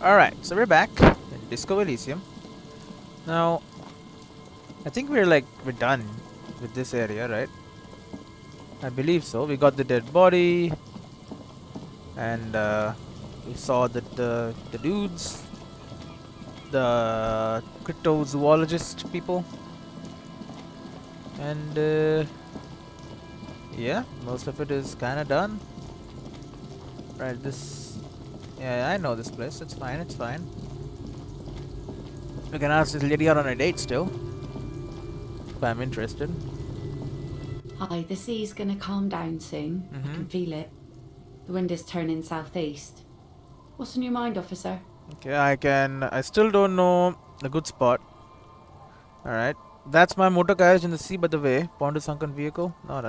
Alright, so we're back in Disco Elysium. Now, I think we're done with this area, right? I believe so. We got the dead body, and we saw the dudes, the cryptozoologist people, and yeah, most of it is kind of done. Right, yeah, I know this place. It's fine. It's fine. We can ask this lady out on a date still, if I'm interested. Hi, the sea's gonna calm down soon. I can feel it. The wind is turning southeast. What's on your mind, officer? Okay, I still don't know a good spot. Alright. That's my motor garage in the sea, by the way. Pawn to sunken vehicle. No.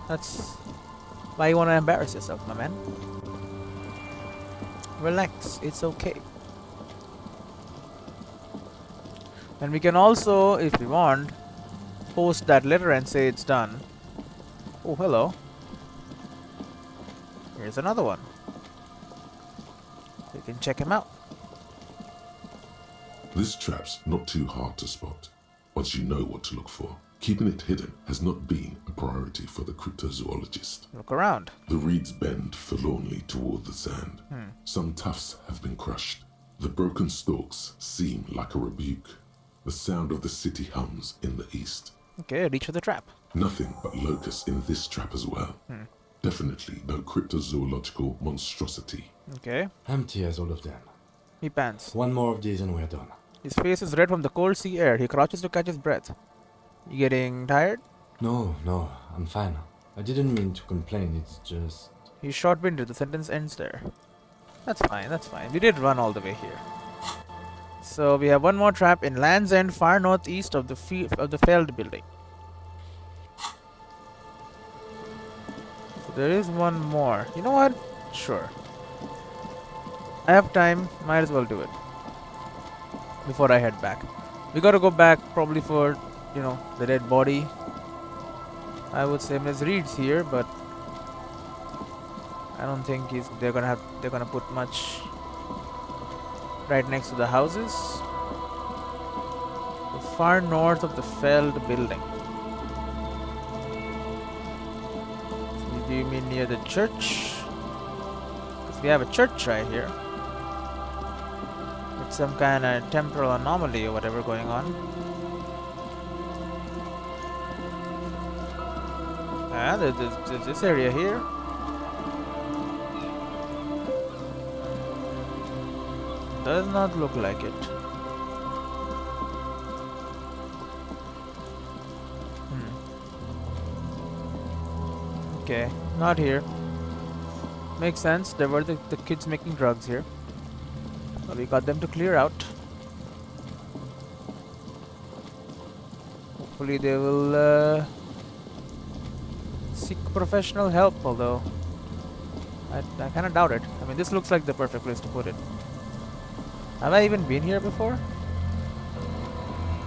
That's why you want to embarrass yourself, my man. Relax. It's okay. And we can also, if we want, post that letter and say it's done. Oh, hello. Here's another one. We can check him out. This trap's not too hard to spot, once you know what to look for. Keeping it hidden has not been a priority for the cryptozoologist. Look around. The reeds bend forlornly toward the sand. Some tufts have been crushed. The broken stalks seem like a rebuke. The sound of the city hums in the east. Okay, reach for the trap. Nothing but locusts in this trap as well. Definitely no cryptozoological monstrosity. Okay. Empty as all of them. He pants. One more of these and we're done. His face is red from the cold sea air. He crouches to catch his breath. You getting tired? No, I'm fine. I didn't mean to complain, it's just... He's short-winded. The sentence ends there. That's fine. We did run all the way here. So we have one more trap in Land's End, far northeast of the Feld building. So there is one more. You know what? Sure. I have time. Might as well do it before I head back. We gotta go back probably for, the dead body. I would say Ms. Reed's here, but I don't think they're gonna put much right next to the houses. So far north of the Feld building. So do you mean near the church? Because we have a church right here. It's some kind of temporal anomaly or whatever going on. Ah, there's this area here. Does not look like it. Okay, not here. Makes sense. There were the kids making drugs here. So we got them to clear out. Hopefully they will seek professional help, although I kind of doubt it. I mean, this looks like the perfect place to put it. Have I even been here before?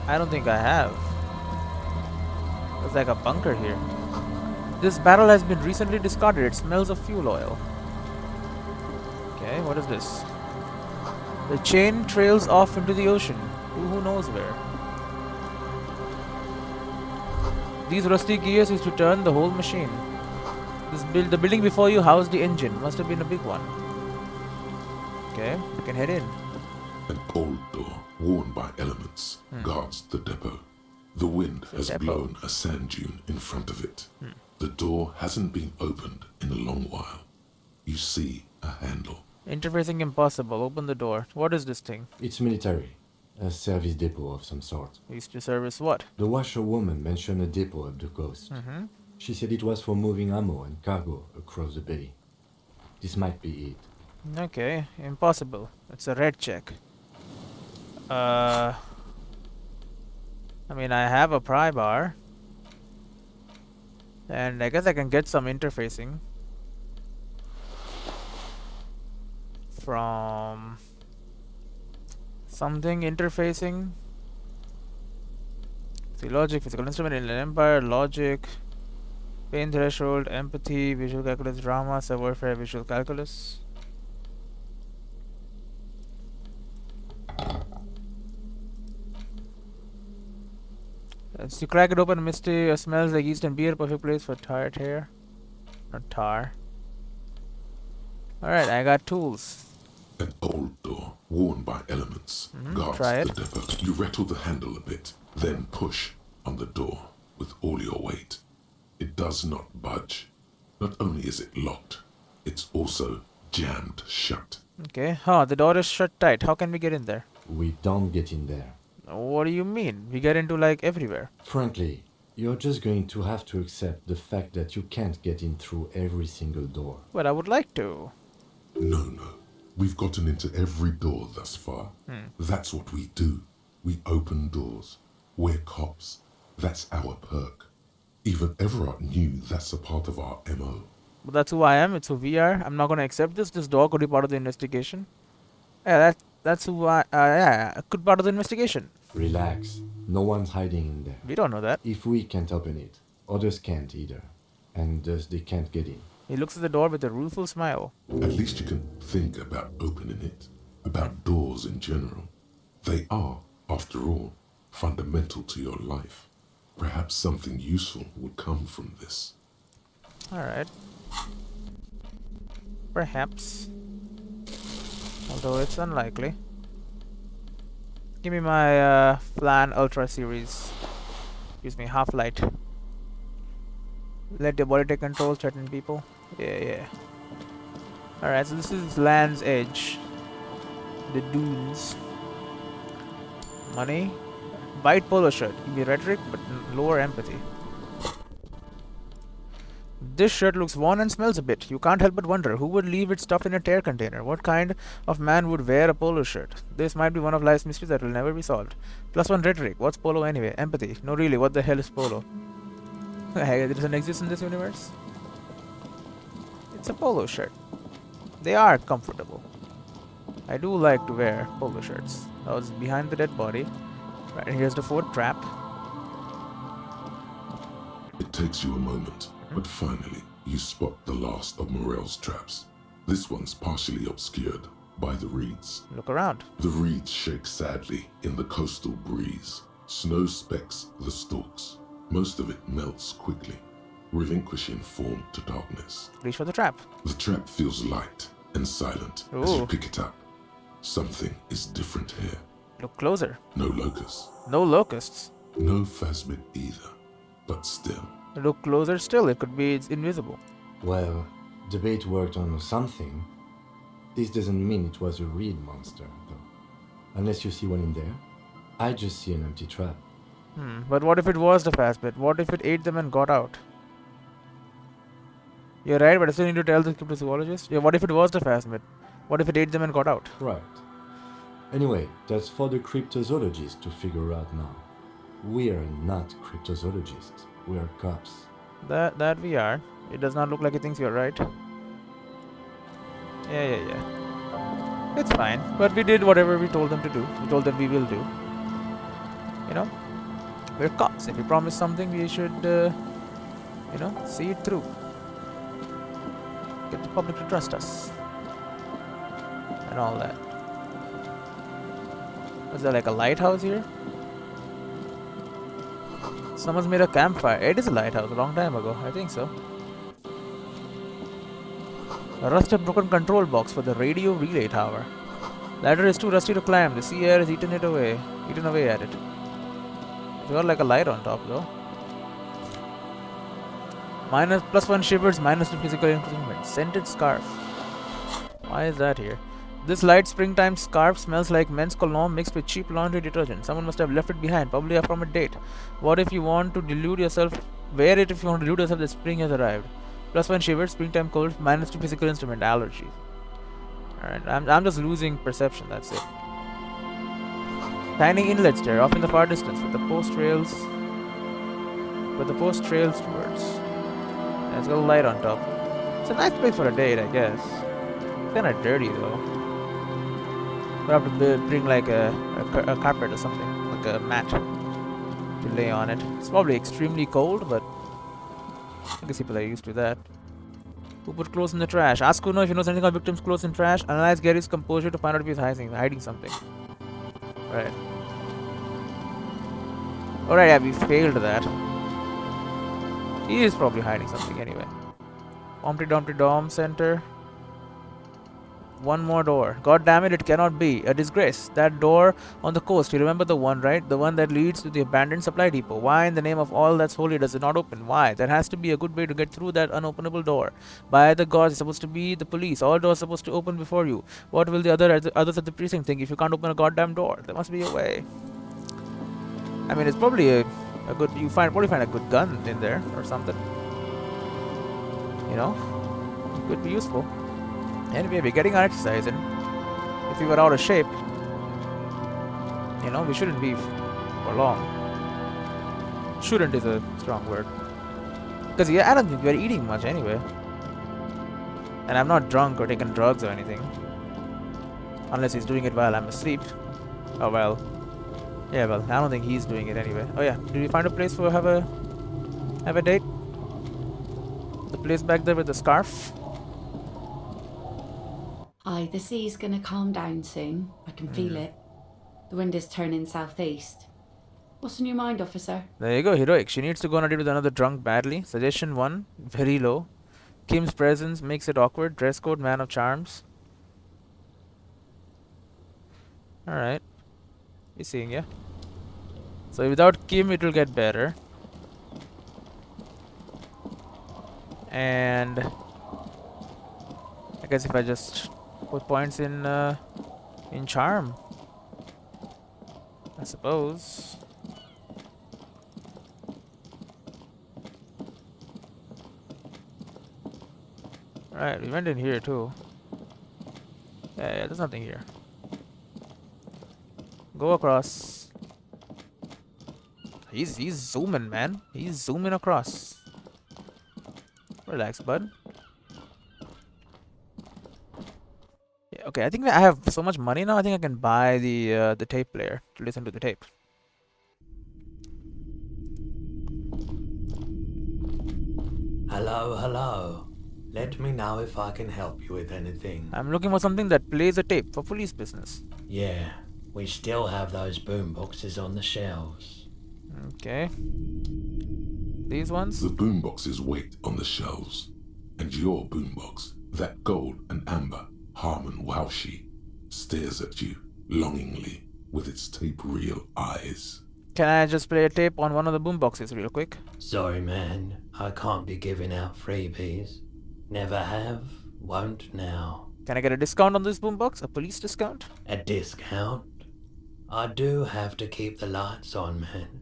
I don't think I have. There's like a bunker here. This barrel has been recently discarded. It smells of fuel oil. Okay, what is this? The chain trails off into the ocean. Who knows where? These rusty gears used to turn the whole machine. The building before you housed the engine. Must have been a big one. Okay, we can head in. An old door, worn by elements, guards the depot. The wind has blown a sand dune in front of it. The door hasn't been opened in a long while. You see a handle. Interfacing impossible. Open the door. What is this thing? It's military. A service depot of some sort. Used to service what? The washerwoman mentioned a depot up the coast. She said it was for moving ammo and cargo across the bay. This might be it. Okay, impossible. It's a red check. I mean, I have a pry bar. And I guess I can get some interfacing from something interfacing. See, logic, physical instrument, inland empire, logic, pain threshold, empathy, visual calculus, drama, warfare, visual calculus. As you crack it open, misty smells like yeast and beer. Perfect place for tired hair. Not tar. Alright, I got tools. An old door, worn by elements, guards try it. the depot. You rattle the handle a bit, then push on the door with all your weight. It does not budge. Not only is it locked, it's also jammed shut. Okay, the door is shut tight. How can we get in there? We don't get in there. What do you mean? We get into like everywhere. Frankly, you're just going to have to accept the fact that you can't get in through every single door. But I would like to. No. We've gotten into every door thus far. That's what we do. We open doors. We're cops. That's our perk. Even Everard knew that's a part of our MO. But that's who I am. It's who we are. I'm not gonna accept this. This door could be part of the investigation. Yeah, that's who I. Yeah, it could be part of the investigation. Relax. No one's hiding in there. We don't know that. If we can't open it, others can't either. And thus they can't get in. He looks at the door with a rueful smile. At least you can think about opening it, about doors in general. They are, after all, fundamental to your life. Perhaps something useful would come from this. Alright. Perhaps. Although it's unlikely. Give me my Flan Ultra series. Excuse me, Half-Light. Let your body take control, threaten people. Yeah. Alright, so this is Land's Edge. The dunes. Money. White polo shirt. Give me rhetoric, but lower empathy. This shirt looks worn and smells a bit. You can't help but wonder who would leave its stuff in a tear container. What kind of man would wear a polo shirt? This might be one of life's mysteries that will never be solved. +1 rhetoric. What's polo anyway? Empathy. No, really, what the hell is polo? Hey, it doesn't exist in this universe. It's a polo shirt. They are comfortable. I do like to wear polo shirts. I was behind the dead body. Right, and here's the fourth trap. It takes you a moment, but finally you spot the last of Morel's traps. This one's partially obscured by the reeds. Look around. The reeds shake sadly in the coastal breeze. Snow specks the stalks. Most of it melts quickly, relinquishing form to darkness. Reach for the trap. The trap feels light and silent as Ooh. you pick it up. Something is different here. Look closer. No locusts. No locusts. No phasmid either. But still. Look closer still. It could be invisible. Well, the bait worked on something. This doesn't mean it was a reed monster, though. Unless you see one in there. I just see an empty trap. But what if it was the Phasmid? What if it ate them and got out? You're right, but I still need to tell the cryptozoologist. Yeah, what if it was the Phasmid? What if it ate them and got out? Right. Anyway, that's for the cryptozoologists to figure out now. We are not cryptozoologists. We are cops. That we are. It does not look like he thinks you're right. Yeah. It's fine. But we did whatever we told them to do. We told them we will do. You know? We're cops. If we promise something, we should, see it through. Get the public to trust us. And all that. Is there like a lighthouse here? Someone's made a campfire. It is a lighthouse a long time ago. I think so. A rusted broken control box for the radio relay tower. Ladder is too rusty to climb. The sea air has eaten away at it. It's got like a light on top though. +1 shivers, -2 physical improvement. Scented scarf. Why is that here? This light springtime scarf smells like men's cologne mixed with cheap laundry detergent. Someone must have left it behind, probably from a date. What if you want to delude yourself? Wear it if you want to delude yourself that spring has arrived. +1 shivers, springtime cold, -2 physical instrument, allergy. Alright, I'm just losing perception, that's it. Tiny inlets there, off in the far distance, with the post trails towards. And it's got a light on top. It's a nice place for a date, I guess. It's kinda dirty though. We'll have to bring like a carpet or something, like a mat to lay on it. It's probably extremely cold, but I guess people are used to that. Who put clothes in the trash? Ask Kuno if he knows anything about victims' clothes in trash. Analyze Gary's composure to find out if he's hiding something. Right. Alright, yeah, we failed that. He is probably hiding something anyway. Humpty Dumpty Dom Center. One more door. God damn it, it cannot be. A disgrace. That door on the coast. You remember the one, right? The one that leads to the abandoned supply depot. Why in the name of all that's holy does it not open? Why? There has to be a good way to get through that unopenable door. By the gods, it's supposed to be the police. All doors are supposed to open before you. What will the others at the precinct think if you can't open a goddamn door? There must be a way. I mean, it's probably a good... You probably find a good gun in there or something. You know? It could be useful. Anyway, we're getting our exercise in. If we were out of shape, you know, we shouldn't be for long. Shouldn't is a strong word. Because yeah, I don't think we're eating much anyway. And I'm not drunk or taking drugs or anything. Unless he's doing it while I'm asleep. Oh well. Yeah, well, I don't think he's doing it anyway. Oh yeah, did we find a place for have a date? The place back there with the scarf? Aye, the sea's gonna calm down soon. I can feel it. The wind is turning southeast. What's on your mind, officer? There you go, heroic. She needs to go on a date with another drunk badly. Suggestion 1, very low. Kim's presence makes it awkward. Dress code, man of charms. Alright. Be seeing ya. So without Kim, it will get better. And I guess if I just put points in charm, I suppose. Right, we went in here too. Yeah, there's nothing here. Go across. He's zooming, man. He's zooming across. Relax, bud. Yeah, okay, I think I have so much money now. I think I can buy the tape player to listen to the tape. Hello, hello. Let me know if I can help you with anything. I'm looking for something that plays a tape for police business. Yeah, we still have those boom boxes on the shelves. Okay. These ones? The boomboxes wait on the shelves, and your boombox, that gold and amber Harmon Wowshi, stares at you longingly with its tape reel eyes. Can I just play a tape on one of the boomboxes real quick? Sorry, man. I can't be giving out freebies. Never have, won't now. Can I get a discount on this boombox? A police discount? A discount? I do have to keep the lights on, man.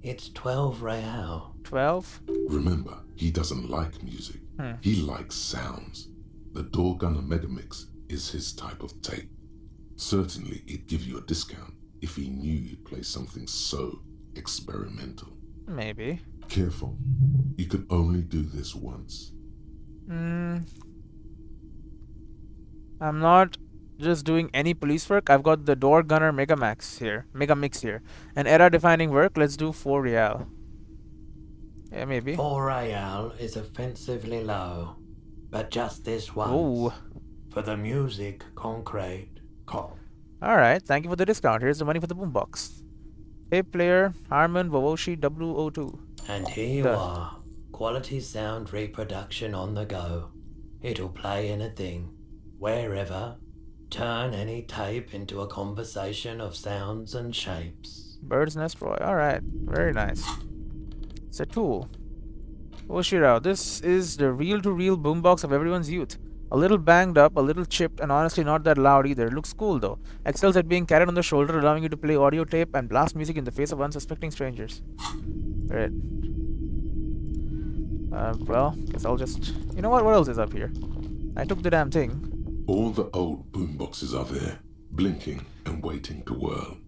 It's 12 real. 12? Remember, he doesn't like music. He likes sounds. The Door Gunner Megamix is his type of tape. Certainly, he'd give you a discount if he knew you'd play something so experimental. Maybe. Careful. You can only do this once. I'm not just doing any police work. I've got the Door Gunner Mega Mix here. An era-defining work. Let's do 4 real. Yeah, maybe. 4 real is offensively low. But just this once. Ooh. For the music, concrete, cop. Alright, thank you for the discount. Here's the money for the boombox. Tape player, Harmon Wowoshi W02. And here you are. Quality sound reproduction on the go. It'll play anything, wherever. Turn any tape into a conversation of sounds and shapes. Bird's Nest Roy. Alright, very nice. It's a tool. Oshirao, this is the reel-to-reel boombox of everyone's youth. A little banged up, a little chipped, and honestly not that loud either. It looks cool though. Excels at being carried on the shoulder, allowing you to play audio tape and blast music in the face of unsuspecting strangers. Right. Well, guess I'll just... You know what? What else is up here? I took the damn thing. All the old boomboxes are there, blinking and waiting to whirl.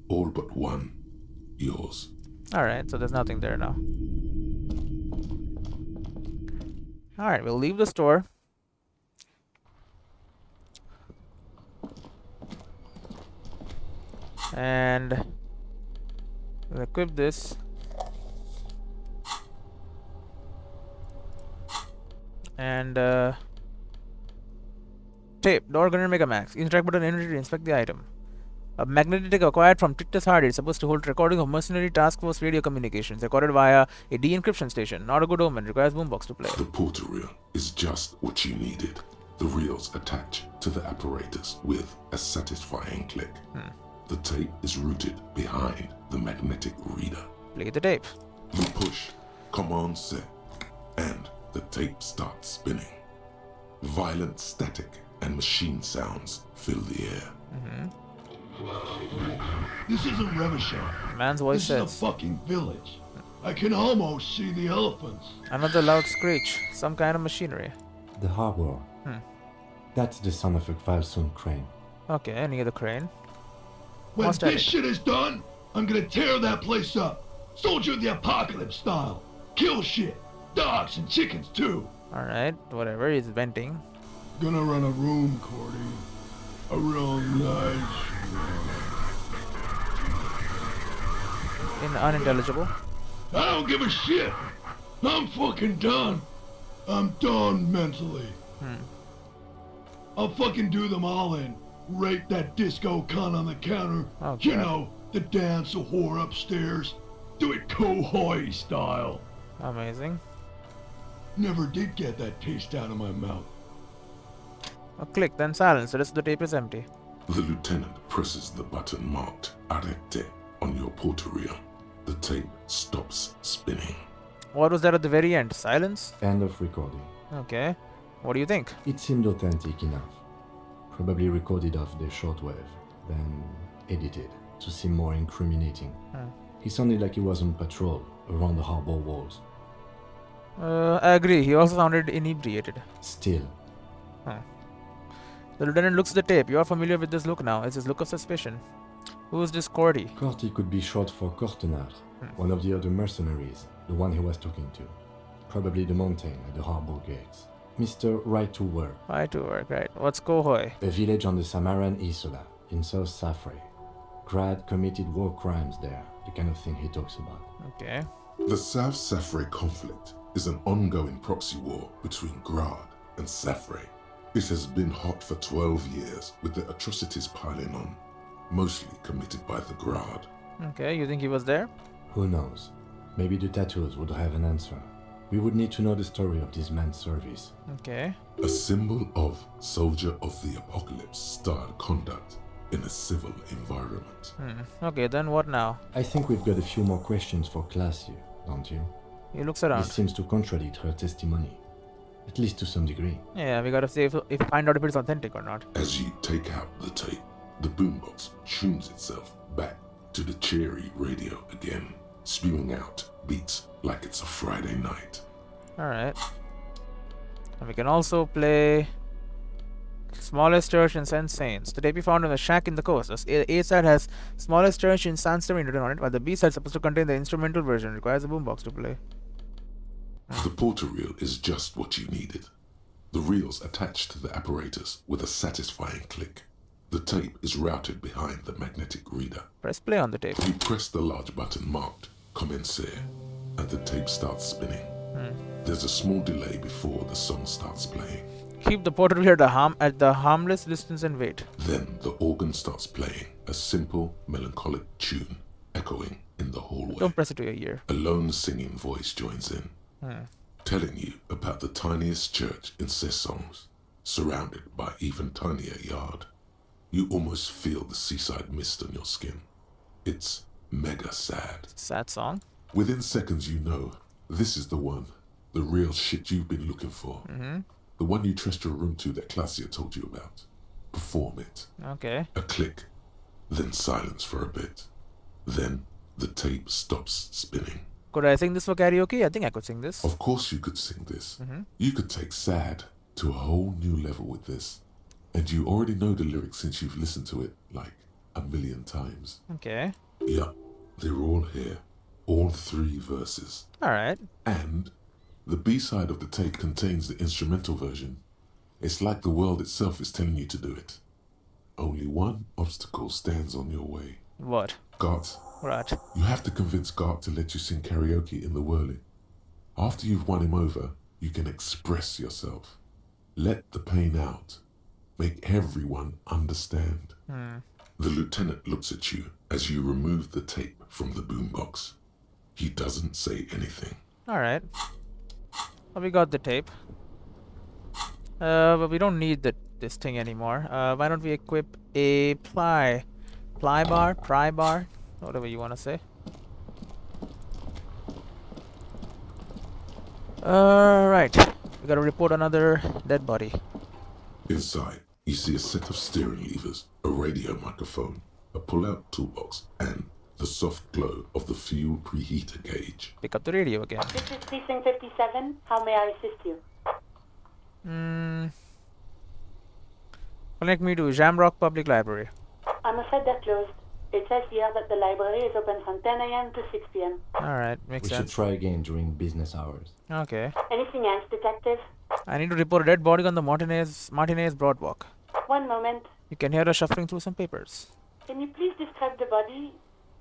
All but one. Yours. Alright, so there's nothing there now. Alright, we'll leave the store. And we'll equip this. And tape, Door Gunner Megamax. Interact button energy to inspect the item. A magnetic acquired from Tictus hard is supposed to hold recording of mercenary task force radio communications recorded via a de-encryption station. Not a good omen. Requires boombox to play. The portal reel is just what you needed. The reels attach to the apparatus with a satisfying click. The tape is rooted behind the magnetic reader. Play the tape. You push Command Set, and the tape starts spinning. Violent static and machine sounds fill the air. This isn't Revachon. Man's voice This is a says. fucking village. I can almost see the elephants. Another loud screech. Some kind of machinery. The harbor. That's the sound of a Valsoon crane. Okay, near the crane. When More this static. shit is done, I'm gonna tear that place up. Soldier of the apocalypse style. Kill shit. Dogs and chickens too. Alright, whatever. He's venting. Gonna run a room, Cordy. A real nice In unintelligible. I don't give a shit. I'm fucking done. I'm done mentally. I'll fucking do them all in. Rape that disco cunt on the counter. Okay. You know, the dance a whore upstairs. Do it Kohoi style. Amazing. Never did get that taste out of my mouth. A click, then silence. The rest of the tape is empty. The lieutenant presses the button marked Arrête on your portal reel. The tape stops spinning. What was that at the very end? Silence? End of recording. Okay. What do you think? It seemed authentic enough. Probably recorded off the shortwave, then edited to seem more incriminating. He sounded like he was on patrol around the harbor walls. I agree. He also sounded inebriated. Still, The lieutenant looks at the tape. You are familiar with this look now. It's his look of suspicion. Who is this Cordy? Corty could be short for Cortenard, one of the other mercenaries, the one he was talking to. Probably the mountain at the harbor gates. Mr. Right to Work, Right to work, right. What's Kohoi? a village on the Samaran Isola, in South Safre. Grad committed war crimes there, the kind of thing he talks about. Okay. The South Safre conflict is an ongoing proxy war between Grad and Safre. It has been hot for 12 years, with the atrocities piling on, mostly committed by the Grad. Okay, you think he was there? Who knows? Maybe the tattoos would have an answer. We would need to know the story of this man's service. Okay. A symbol of soldier of the apocalypse style conduct in a civil environment. Okay, then what now? I think we've got a few more questions for Class here, don't you? He looks around. This seems to contradict her testimony, at least to some degree. Yeah, we gotta see if find out if it's authentic or not. As you take out the tape, the boombox tunes itself back to the cheery radio again, spewing out beats like it's a Friday night. Alright. And we can also play Smallest Church in St. Saints. The tape we found in a shack in the coast. The A side has Smallest Church in San Severino written on it, while the B side is supposed to contain the instrumental version. Requires a boombox to play. The portal reel is just what you needed. The reels attached to the apparatus with a satisfying click. The tape is routed behind the magnetic reader. Press play on the tape. You press the large button marked Commencer, and the tape starts spinning. There's a small delay before the song starts playing. Keep the portal reader at the harmless distance and wait. Then the organ starts playing, a simple, melancholic tune echoing in the hallway. Don't press it to your ear. A lone singing voice joins in, telling you about the tiniest church in Cessons, surrounded by even tinier yard. You almost feel the seaside mist on your skin. It's mega sad. Sad song. Within seconds you know, this is the one, the real shit you've been looking for. The one you trust your room to that Classia told you about. Perform it. Okay. A click, then silence for a bit. Then the tape stops spinning. Could I sing this for karaoke? I think I could sing this. Of course you could sing this. You could take sad to a whole new level with this. And you already know the lyrics since you've listened to it like a million times. Okay. Yup, they're all here. All 3 verses. Alright. And the B-side of the tape contains the instrumental version. It's like the world itself is telling you to do it. Only one obstacle stands on your way. What? Gart, Right. you have to convince Gart to let you sing karaoke in the whirling. After you've won him over, you can express yourself. Let the pain out. Make everyone understand. The lieutenant looks at you as you remove the tape from the boombox. He doesn't say anything. Alright. Well, we got the tape. But we don't need this thing anymore. Why don't we equip a pry bar, whatever you want to say. Right. We gotta report another dead body. Inside, you see a set of steering levers, a radio microphone, a pull-out toolbox, and the soft glow of the fuel preheater gauge. Pick up the radio again. This is Precinct 57. How may I assist you? Connect me to Jamrock Public Library. I'm afraid they're closed. It says here that the library is open from 10 a.m. to 6 p.m. Alright, makes We should sense. try again during business hours. Okay. Anything else, Detective? I need to report a dead body on the Martinez Broadwalk. One moment. You can hear us shuffling through some papers. Can you please describe the body?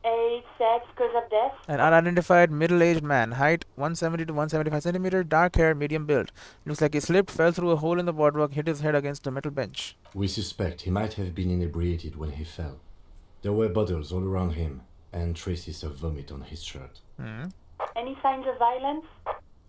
Age, sex, cause of death? An unidentified middle-aged man, height 170 to 175 centimeter, dark hair, medium build. Looks like he slipped, fell through a hole in the boardwalk, hit his head against a metal bench. We suspect he might have been inebriated when he fell. There were bottles all around him, and traces of vomit on his shirt. Any signs of violence?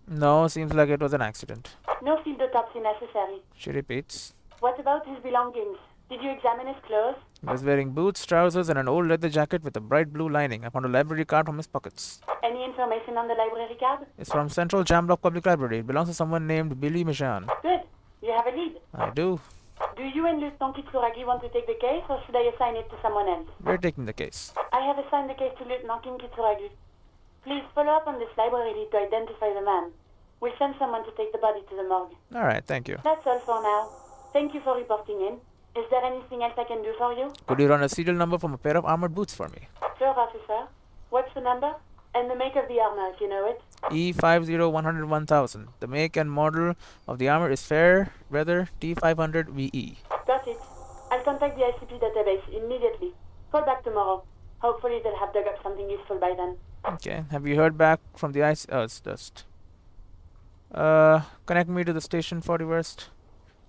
No, seems like it was an accident. No field autopsy necessary. She repeats. What about his belongings? Did you examine his clothes? He was wearing boots, trousers, and an old leather jacket with a bright blue lining. I found a library card from his pockets. Any information on the library card? It's from Central Jamrock Public Library. It belongs to someone named Billy Mijan. Good. You have a lead. I do. Do you and Lieutenant Kitsuragi want to take the case, or should I assign it to someone else? We're taking the case. I have assigned the case to Lieutenant Kitsuragi. Please follow up on this library lead to identify the man. We'll send someone to take the body to the morgue. Alright, thank you. That's all for now. Thank you for reporting in. Is there anything else I can do for you? Could you run a serial number from a pair of armored boots for me? Sure, officer. What's the number? And the make of the armor, if you know it. E50101000. The make and model of the armor is Fair Weather T500VE. Got it. I'll contact the ICP database immediately. Call back tomorrow. Hopefully they'll have dug up something useful by then. Okay, have you heard back from the IC... Oh, it's dust. Connect me to the station 41st.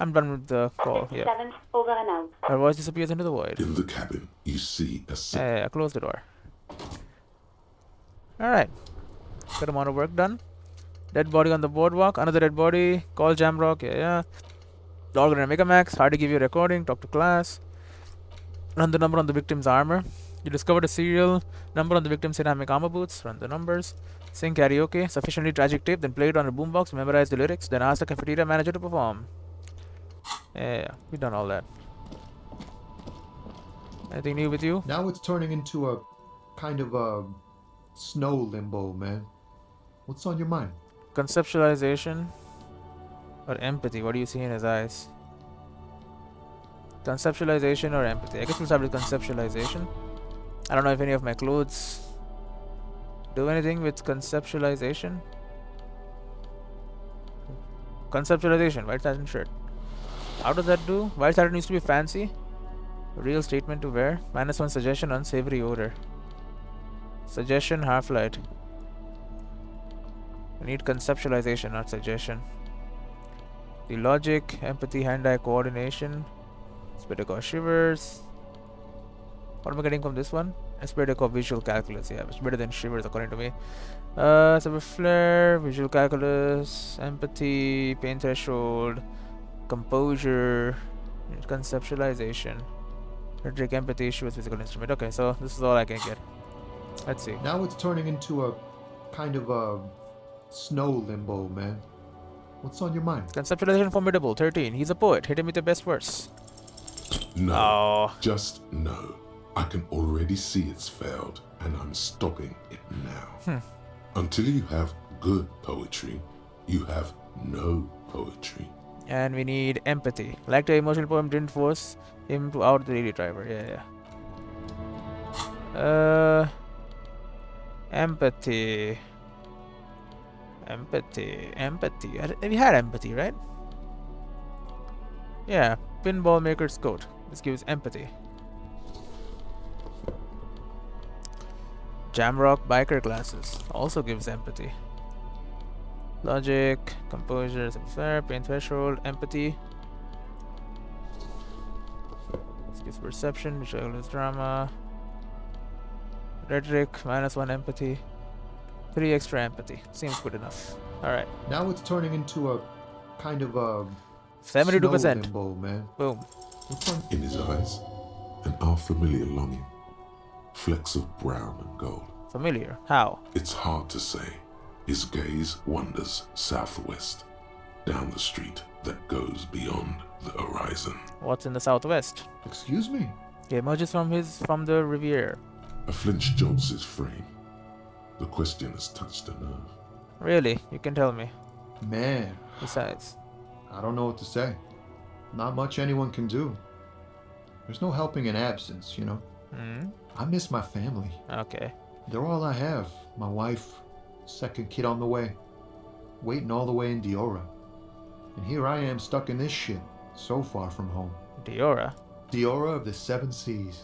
I'm done with the call, yeah. 57th, over and out. Her voice disappears into the void. In the cabin, you see a set. I close the door. Alright. Good amount of work done. Dead body on the boardwalk. Another dead body. Call Jamrock. Yeah. All gonna Megamax. Hard to give you a recording. Talk to class. Run the number on the victim's armor. You discovered a serial number on the victim's ceramic armor boots. Run the numbers. Sing karaoke. Sufficiently tragic tape. Then play it on a boombox. Memorize the lyrics. Then ask the cafeteria manager to perform. Yeah. We've done all that. Anything new with you? Now it's turning into a kind of a snow limbo, man. What's on your mind? Conceptualization or empathy? What do you see in his eyes? Conceptualization or empathy? I guess we'll start with conceptualization. I don't know if any of my clothes do anything with conceptualization. Conceptualization, white satin shirt. How does that do? White satin needs to be fancy. Real statement to wear. -1 suggestion, unsavory odor. Suggestion, half light. We need conceptualization, not suggestion. The logic, empathy, hand-eye coordination. Spedico shivers. What am I getting from this one? Spedico visual calculus. Yeah, it's better than shivers according to me. Super flare, visual calculus, empathy, pain threshold, composure, conceptualization. Rhetoric, empathy, issue with physical instrument. Okay, so this is all I can get. Let's see. Now it's turning into a kind of a snow limbo, man. What's on your mind? Conceptualization formidable, 13. He's a poet. Hit him with the best verse. No. Oh. Just no. I can already see it's failed, and I'm stopping it now. Until you have good poetry, you have no poetry. And we need empathy. Like the emotional poem didn't force him to out the lady driver. Yeah. Empathy. We had empathy, right? Yeah. Pinball maker's coat. This gives empathy. Jamrock biker glasses also gives empathy. Logic, composure, fair, pain threshold, empathy. Use perception, juggler's drama. Rhetoric, -1 empathy. 3 extra empathy. Seems good enough. Alright. Now it's turning into a kind of a 72%. snow limbo, man. Boom. What's on? In his eyes, an unfamiliar longing. Flecks of brown and gold. Familiar. How? It's hard to say. His gaze wanders southwest, down the street that goes beyond the horizon. What's in the southwest? Excuse me? He emerges from the Riviera. A flinch jolts his frame. The question has touched a nerve. Really? You can tell me. Man, Besides. I don't know what to say. Not much anyone can do. There's no helping in absence, you know? I miss my family. Okay. They're all I have. My wife, second kid on the way. Waiting all the way in Diora. And here I am stuck in this shit, so far from home. Diora? Diora of the Seven Seas.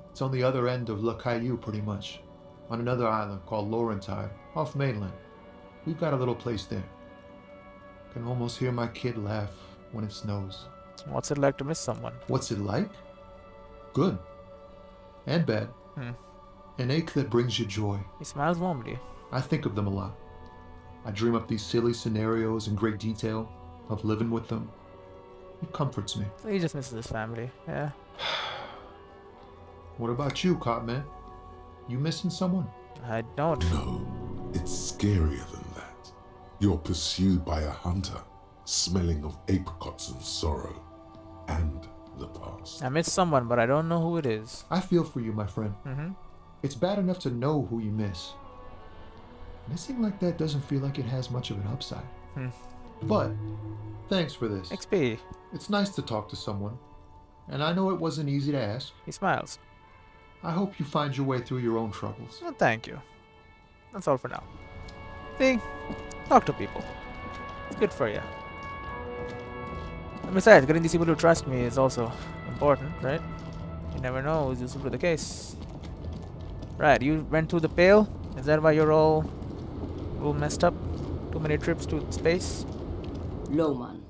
It's on the other end of Le Caillou, pretty much. On another island called Laurentide, off mainland. We've got a little place there. Can almost hear my kid laugh when it snows. What's it like to miss someone? What's it like? Good. And bad. An ache that brings you joy. He smiles warmly. I think of them a lot. I dream up these silly scenarios in great detail of living with them. It comforts me. So he just misses his family. Yeah. What about you, Copman? You missing someone? I don't. No, it's scarier than that. You're pursued by a hunter, smelling of apricots and sorrow, and the past. I miss someone, but I don't know who it is. I feel for you, my friend. It's bad enough to know who you miss. Missing like that doesn't feel like it has much of an upside. But, thanks for this. XP. It's nice to talk to someone. And I know it wasn't easy to ask. He smiles. I hope you find your way through your own troubles. Well, thank you. That's all for now. See? Talk to people. It's good for you. And besides, getting these people to trust me is also important, right? You never know, is this really the case? Right, you went through the Pale? Is that why you're all messed up? Too many trips to space? Lowman,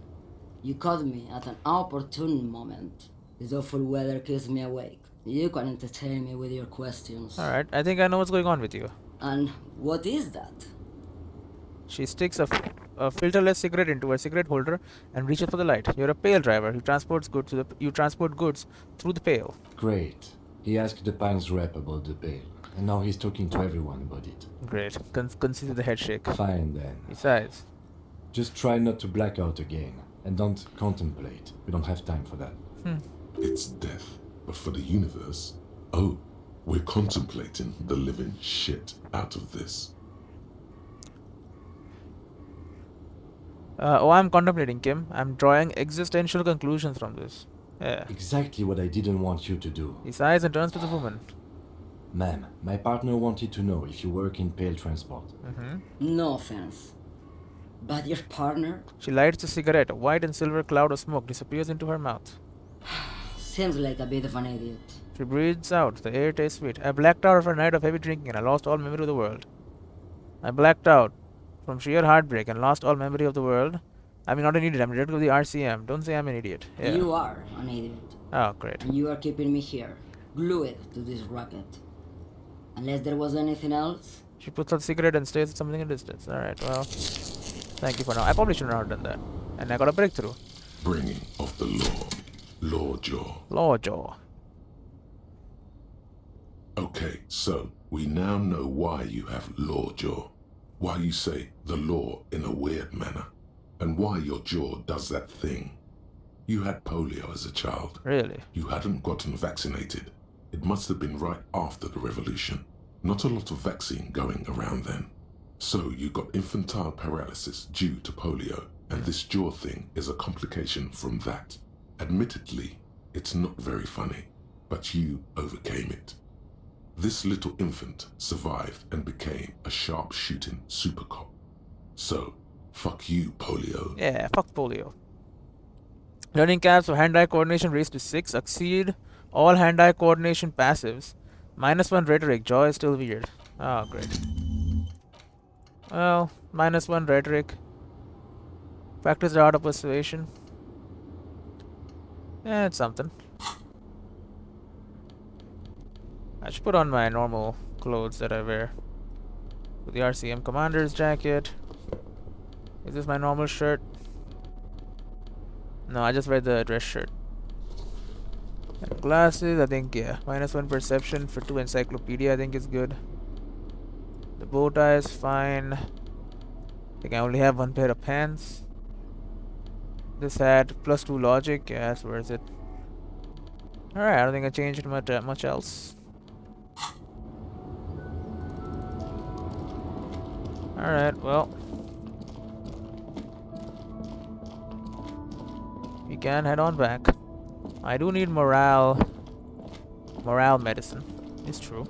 you caught me at an opportune moment. This awful weather keeps me awake. You can entertain me with your questions. Alright, I think I know what's going on with you. And what is that? She sticks a filterless cigarette into her cigarette holder and reaches for the light. You're a Pale driver who transports goods you transport goods through the Pale. Great. He asked the Pines rep about the Pale, and now he's talking to everyone about it. Great. Consider the head shake. Fine then. Besides, just try not to black out again, and don't contemplate. We don't have time for that. It's death, but for the universe, oh, we're contemplating the living shit out of this. I'm contemplating, Kim. I'm drawing existential conclusions from this. Yeah. Exactly what I didn't want you to do. He sighs and turns to the woman. Ma'am, my partner wanted to know if you work in Pale transport. No offense. But your partner? She lights a cigarette. A white and silver cloud of smoke disappears into her mouth. Seems like a bit of an idiot. She breathes out. The air tastes sweet. I blacked out after a night of heavy drinking and I lost all memory of the world. I blacked out from sheer heartbreak and lost all memory of the world. I'm not an idiot. I'm director of the RCM. Don't say I'm an idiot. Yeah. You are an idiot. Oh, great. And you are keeping me here, glued to this rocket. Unless there was anything else? She puts out the cigarette and stares at something in the distance. Alright, well, thank you for now. I probably shouldn't have done that. And I got a breakthrough. Bringing of the law. Lawjaw. Lawjaw. Okay, so we now know why you have Lawjaw. Why you say the law in a weird manner. And why your jaw does that thing. You had polio as a child. Really? You hadn't gotten vaccinated. It must have been right after the revolution. Not a lot of vaccine going around then. So you got infantile paralysis due to polio, and this jaw thing is a complication from that. Admittedly, it's not very funny, but you overcame it. This little infant survived and became a sharp-shooting super cop. So, fuck you, polio. Yeah, fuck polio. Learning caps for hand-eye coordination raised to 6. Succeed all hand-eye coordination passives. -1 rhetoric. Jaw is still weird. Oh, great. Well, -1 rhetoric. Practice the art of persuasion. Yeah, it's something. I should put on my normal clothes that I wear. With the RCM commander's jacket. Is this my normal shirt? No, I just wear the dress shirt. And glasses, I think, yeah. -1 perception for 2 encyclopedia, I think is good. The bow tie is fine. I think I only have 1 pair of pants. This hat, +2 logic, yeah, that's worth it. Alright, I don't think I changed much else. Alright, well. We can head on back. I do need morale medicine. It's true.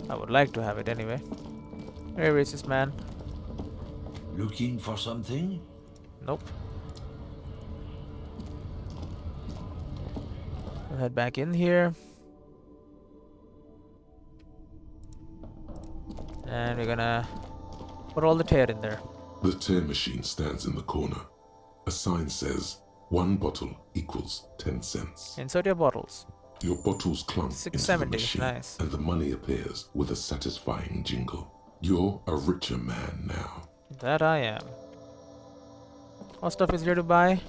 I would like to have it anyway. Very racist man. Looking for something? Nope. We'll head back in here. And we're gonna put all the tear in there. The tear machine stands in the corner. A sign says 1 bottle equals 10 cents. Insert your bottles. Your bottles clunk into the 670, machine, nice. and the money appears with a satisfying jingle. You're a richer man now. That I am. What stuff is there to buy?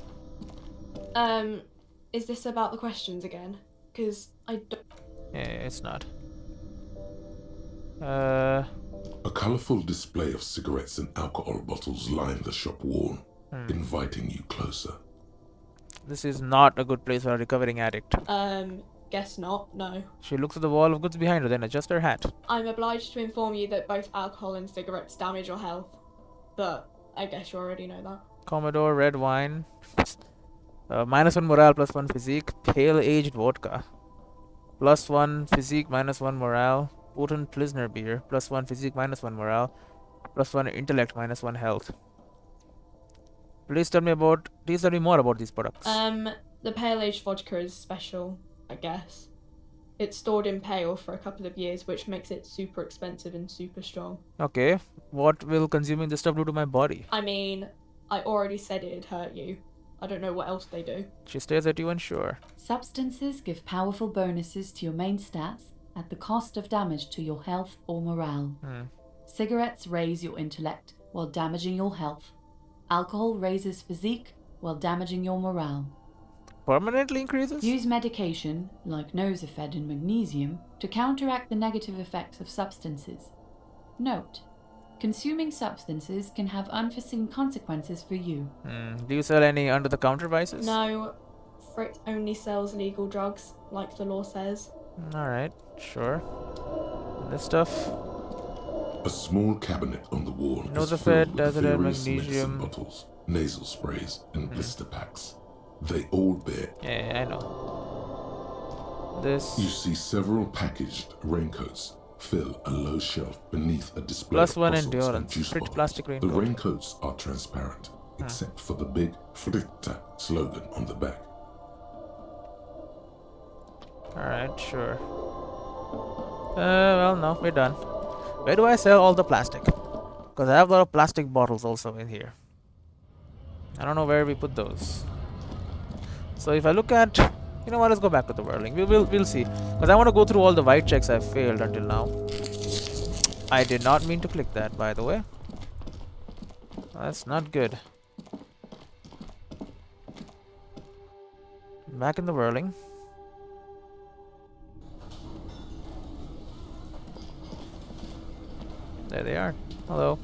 Is this about the questions again? Because I don't... Yeah, it's not. A colourful display of cigarettes and alcohol bottles line the shop wall, inviting you closer. This is not a good place for a recovering addict. Guess not, no. She looks at the wall of goods behind her, then adjusts her hat. I'm obliged to inform you that both alcohol and cigarettes damage your health. But I guess you already know that. Commodore, red wine. -1 morale, +1 physique. Pale aged vodka. +1 physique, -1 morale. Potent Pilsner beer, +1 physique, -1 morale. +1 intellect, -1 health. Please tell me more about these products. The pale aged vodka is special, I guess. It's stored in pale for a couple of years, which makes it super expensive and super strong. Okay, what will consuming this stuff do to my body? I mean, I already said it'd hurt you. I don't know what else they do. She stares at you unsure. Substances give powerful bonuses to your main stats at the cost of damage to your health or morale. Cigarettes raise your intellect while damaging your health. Alcohol raises physique while damaging your morale. Permanently increases? Use medication, like Nosifed and magnesium, to counteract the negative effects of substances. Note: consuming substances can have unforeseen consequences for you. Do you sell any under-the-counter vices? No, Frick only sells legal drugs, like the law says. Alright, sure. This stuff? A small cabinet on the wall is Nosifed, filled with Desert, various magnesium. medicine bottles, nasal sprays, and blister packs. They all bear. Yeah, I know. This. You see several packaged raincoats fill a low shelf beneath a display +1 of fossils endurance. and juice Fridge bottles. plastic The raincoat. raincoats are transparent, except for the big Fritta slogan on the back. Alright, sure. Well, no, we're done. Where do I sell all the plastic? Because I have a lot of plastic bottles also in here. I don't know where we put those. So if I look at... You know what, let's go back to the whirling. We'll see. Because I want to go through all the white checks I've failed until now. I did not mean to click that, by the way. That's not good. Back in the whirling. There they are. Hello.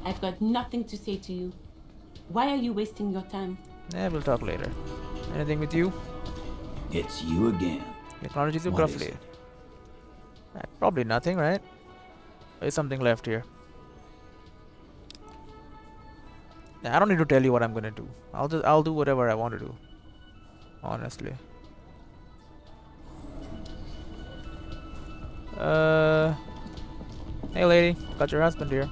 I've got nothing to say to you. Why are you wasting your time? Yeah, we'll talk later. Anything with you? It's you again. Acknowledges you What is gruffly. it? Probably nothing, right? There's something left here. Yeah, I don't need to tell you what I'm gonna do. I'll do whatever I want to do. Honestly. Hey lady, got your husband here.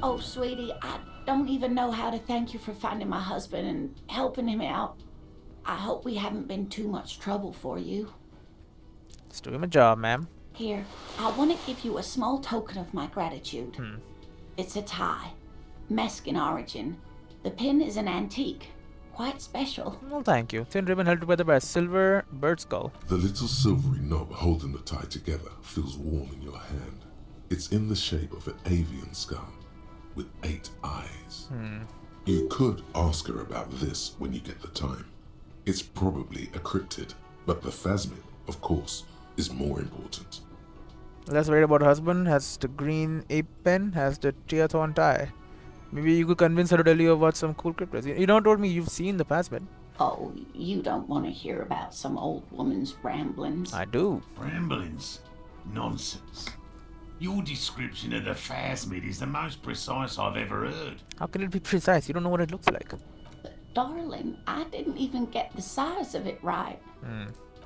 Oh, sweetie, I don't even know how to thank you for finding my husband and helping him out. I hope we haven't been too much trouble for you. Just doing my job, ma'am. Here, I want to give you a small token of my gratitude. It's a tie. Mexican origin. The pin is an antique. quite special. Well, thank you. Thin ribbon held together by a silver bird skull. The little silvery knob holding the tie together feels warm in your hand. It's in the shape of an avian skull with 8 eyes. You could ask her about this when you get the time. It's probably a cryptid, but the phasmid, of course, is more important. Less worried about her husband, has the green ape pen, has the triathlon tie. Maybe you could convince her to tell you about some cool cryptids. You don't told me you've seen the phasmid. Oh, you don't want to hear about some old woman's ramblings. I do. Ramblings? Nonsense. Your description of the phasmid is the most precise I've ever heard. How can it be precise? You don't know what it looks like. But darling, I didn't even get the size of it right.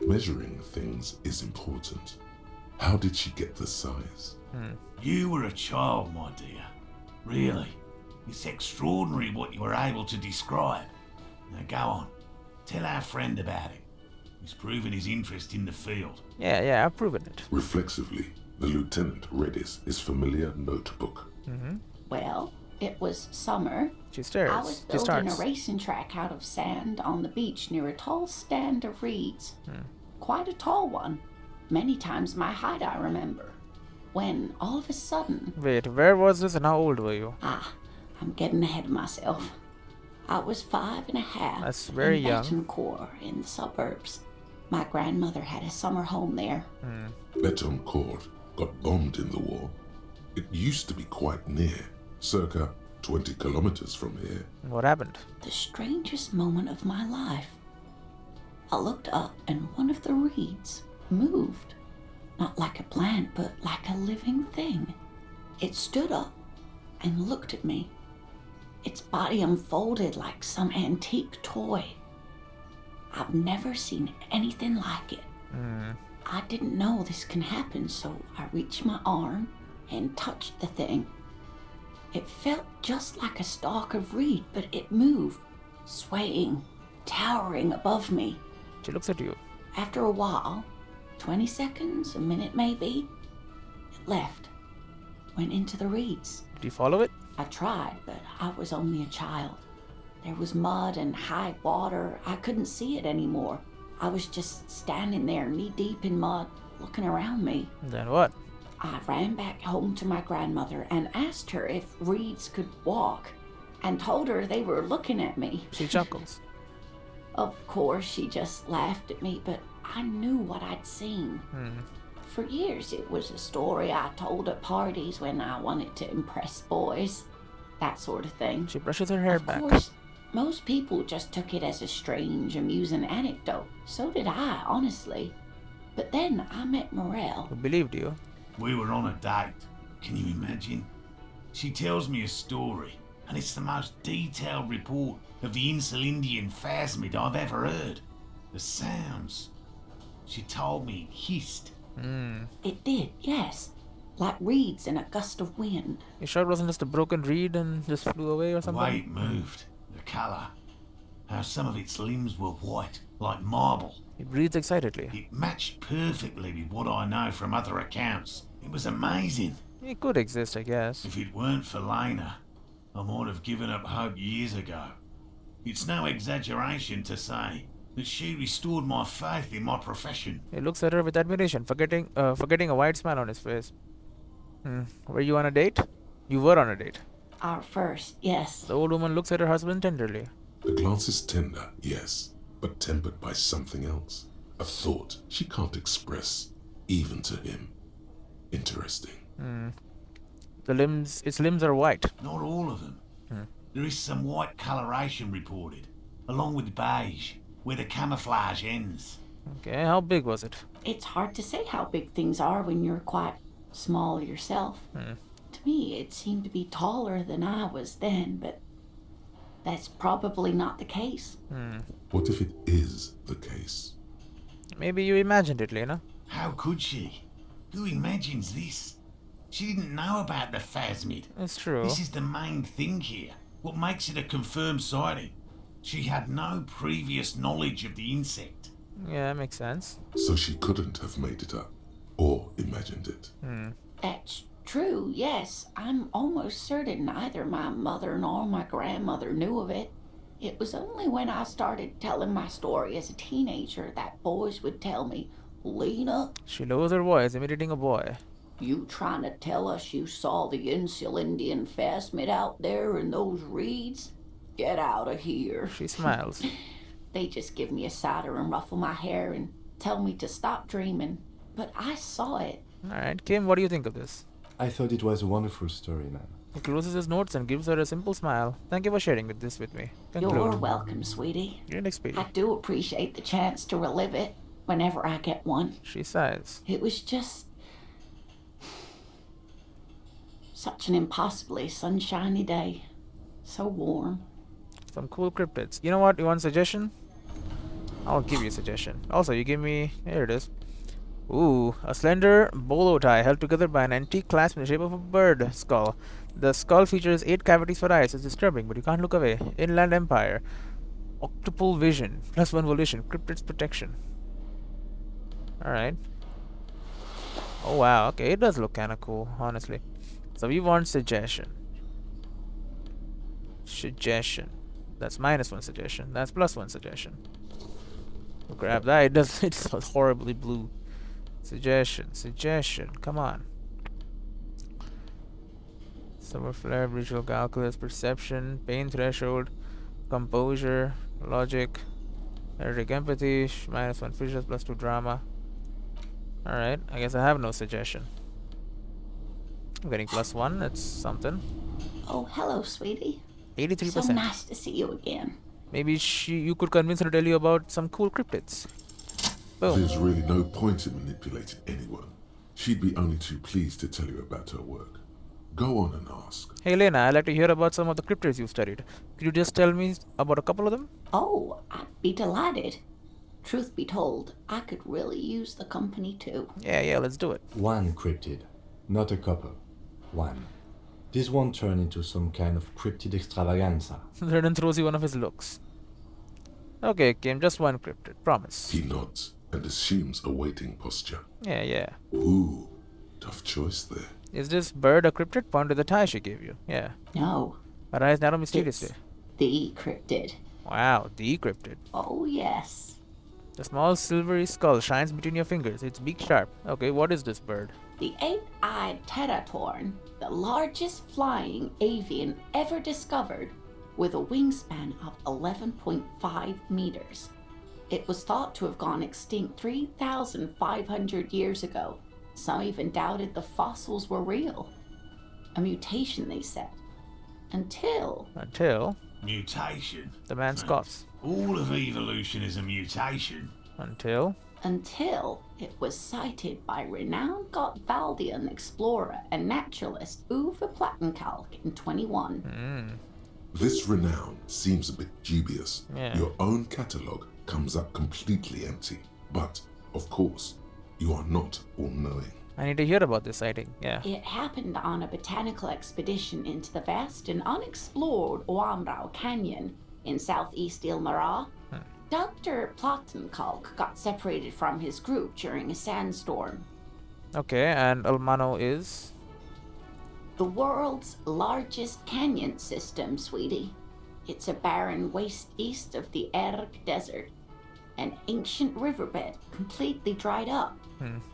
Measuring things is important. How did she get the size? You were a child, my dear. Really. It's extraordinary what you were able to describe. Now go on. Tell our friend about it. He's proven his interest in the field. Yeah, I've proven it. Reflexively, the lieutenant read his familiar notebook. Well, it was summer. She stares. I was building a racing track out of sand on the beach near a tall stand of reeds. Quite a tall one. Many times my height, I remember. When all of a sudden... Wait, where was this and how old were you? I'm getting ahead of myself. I was 5.5. That's very young. Betancourt in the suburbs. My grandmother had a summer home there. Betancourt got bombed in the war. It used to be quite near, circa 20 kilometers from here. What happened? The strangest moment of my life. I looked up and one of the reeds moved. Not like a plant, but like a living thing. It stood up and looked at me. Its body unfolded like some antique toy. I've never seen anything like it. I didn't know this can happen, so I reached my arm and touched the thing. It felt just like a stalk of reed, but it moved, swaying, towering above me. She looks at you. After a while, 20 seconds, a minute maybe, it left, went into the reeds. Did you follow it? I tried, but I was only a child. There was mud and high water. I couldn't see it anymore. I was just standing there knee-deep in mud, looking around me. Then what? I ran back home to my grandmother and asked her if reeds could walk, and told her they were looking at me. She chuckles. Of course, she just laughed at me, but I knew what I'd seen. For years, it was a story I told at parties when I wanted to impress boys. That sort of thing. She brushes her hair back. Of course, most people just took it as a strange, amusing anecdote. So did I, honestly. But then I met Morel. Who believed you? We were on a date. Can you imagine? She tells me a story, and it's the most detailed report of the Insulindian phasmid I've ever heard. The sounds. She told me it hissed. It did, yes. Like reeds in a gust of wind. You sure it wasn't just a broken reed and just flew away or something? The way it moved, the colour, how some of its limbs were white, like marble. It breathes excitedly. It matched perfectly with what I know from other accounts. It was amazing. It could exist, I guess. If it weren't for Lena, I might have given up hope years ago. It's no exaggeration to say that she restored my faith in my profession. He looks at her with admiration, forgetting a wide smile on his face. Were you on a date? You were on a date. Our first, yes. The old woman looks at her husband tenderly. The glance is tender, yes, but tempered by something else. A thought she can't express, even to him. Interesting. Its limbs are white. Not all of them. There is some white coloration reported, along with beige, where the camouflage ends. Okay, how big was it? It's hard to say how big things are when you're quite small yourself. To me, it seemed to be taller than I was then, but that's probably not the case. What if it is the case? Maybe you imagined it, Lena. How could she? Who imagines this? She didn't know about the phasmid. It's true. This is the main thing here. What makes it a confirmed sighting? She had no previous knowledge of the insect. Yeah, makes sense. So she couldn't have made it up, or imagined it. That's true, yes. I'm almost certain neither my mother nor my grandmother knew of it. It was only when I started telling my story as a teenager that boys would tell me, Lena, She lowers her voice, imitating a boy. you trying to tell us you saw the Insulindian phasmid out there in those reeds? Get out of here. She smiles. They just give me a cider and ruffle my hair and tell me to stop dreaming. But I saw it. Alright, Kim, what do you think of this? I thought it was a wonderful story, man. He closes his notes and gives her a simple smile. Thank you for sharing this with me. Conclude. You're welcome, sweetie. Your next page. I do appreciate the chance to relive it whenever I get one. She sighs. It was just such an impossibly sunshiny day. So warm. Some cool cryptids. You know what? You want a suggestion? I'll give you a suggestion. Also, you give me... Here it is. Ooh, a slender bolo tie held together by an antique clasp in the shape of a bird skull. The skull features 8 cavities for eyes. It's disturbing, but you can't look away. Inland Empire. Octuple vision. +1 volition. Cryptids protection. Alright. Oh wow, okay, it does look kinda cool, honestly. So we want suggestion. Suggestion. That's -1 suggestion. That's +1 suggestion. We'll grab that. It does. It's horribly blue. Suggestion. Suggestion. Come on. Summer flare, visual calculus, perception, pain threshold, composure, logic, erotic empathy, -1 visuals, +2 drama. Alright, I guess I have no suggestion. I'm getting +1. That's something. Oh, hello, sweetie. 83%. So nice to see you again. Maybe you could convince her to tell you about some cool cryptids. Boom. There's really no point in manipulating anyone. She'd be only too pleased to tell you about her work. Go on and ask. Hey Lena, I'd like to hear about some of the cryptids you've studied. Could you just tell me about a couple of them? Oh, I'd be delighted. Truth be told, I could really use the company too. Yeah, let's do it. One cryptid, not a couple. One. This won't turn into some kind of cryptid extravaganza. Renan throws you one of his looks. Okay, Kim, just one cryptid. Promise. He nods and assumes a waiting posture. Yeah. Ooh, tough choice there. Is this bird a cryptid? Point to the tie she gave you. Yeah. No. Her eyes narrow mysteriously. The cryptid. Wow, the cryptid. Oh, yes. The small silvery skull shines between your fingers. Its beak sharp. Okay, what is this bird? The 8-eyed teratorn, the largest flying avian ever discovered, with a wingspan of 11.5 meters. It was thought to have gone extinct 3,500 years ago. Some even doubted the fossils were real. A mutation, they said. Until... Mutation? The man scoffs. All of evolution is a mutation. Until it was cited by renowned Gottwaldian explorer and naturalist Uwe Plattenkalk in 21. This renown seems a bit dubious. Yeah. Your own catalogue comes up completely empty. But, of course, you are not all-knowing. I need to hear about this sighting. Yeah. It happened on a botanical expedition into the vast and unexplored Oamrau Canyon in southeast Ilmara. Dr. Plattenkalk got separated from his group during a sandstorm. Okay, and Almano is? The world's largest canyon system, sweetie. It's a barren waste east of the Erg Desert. An ancient riverbed completely dried up.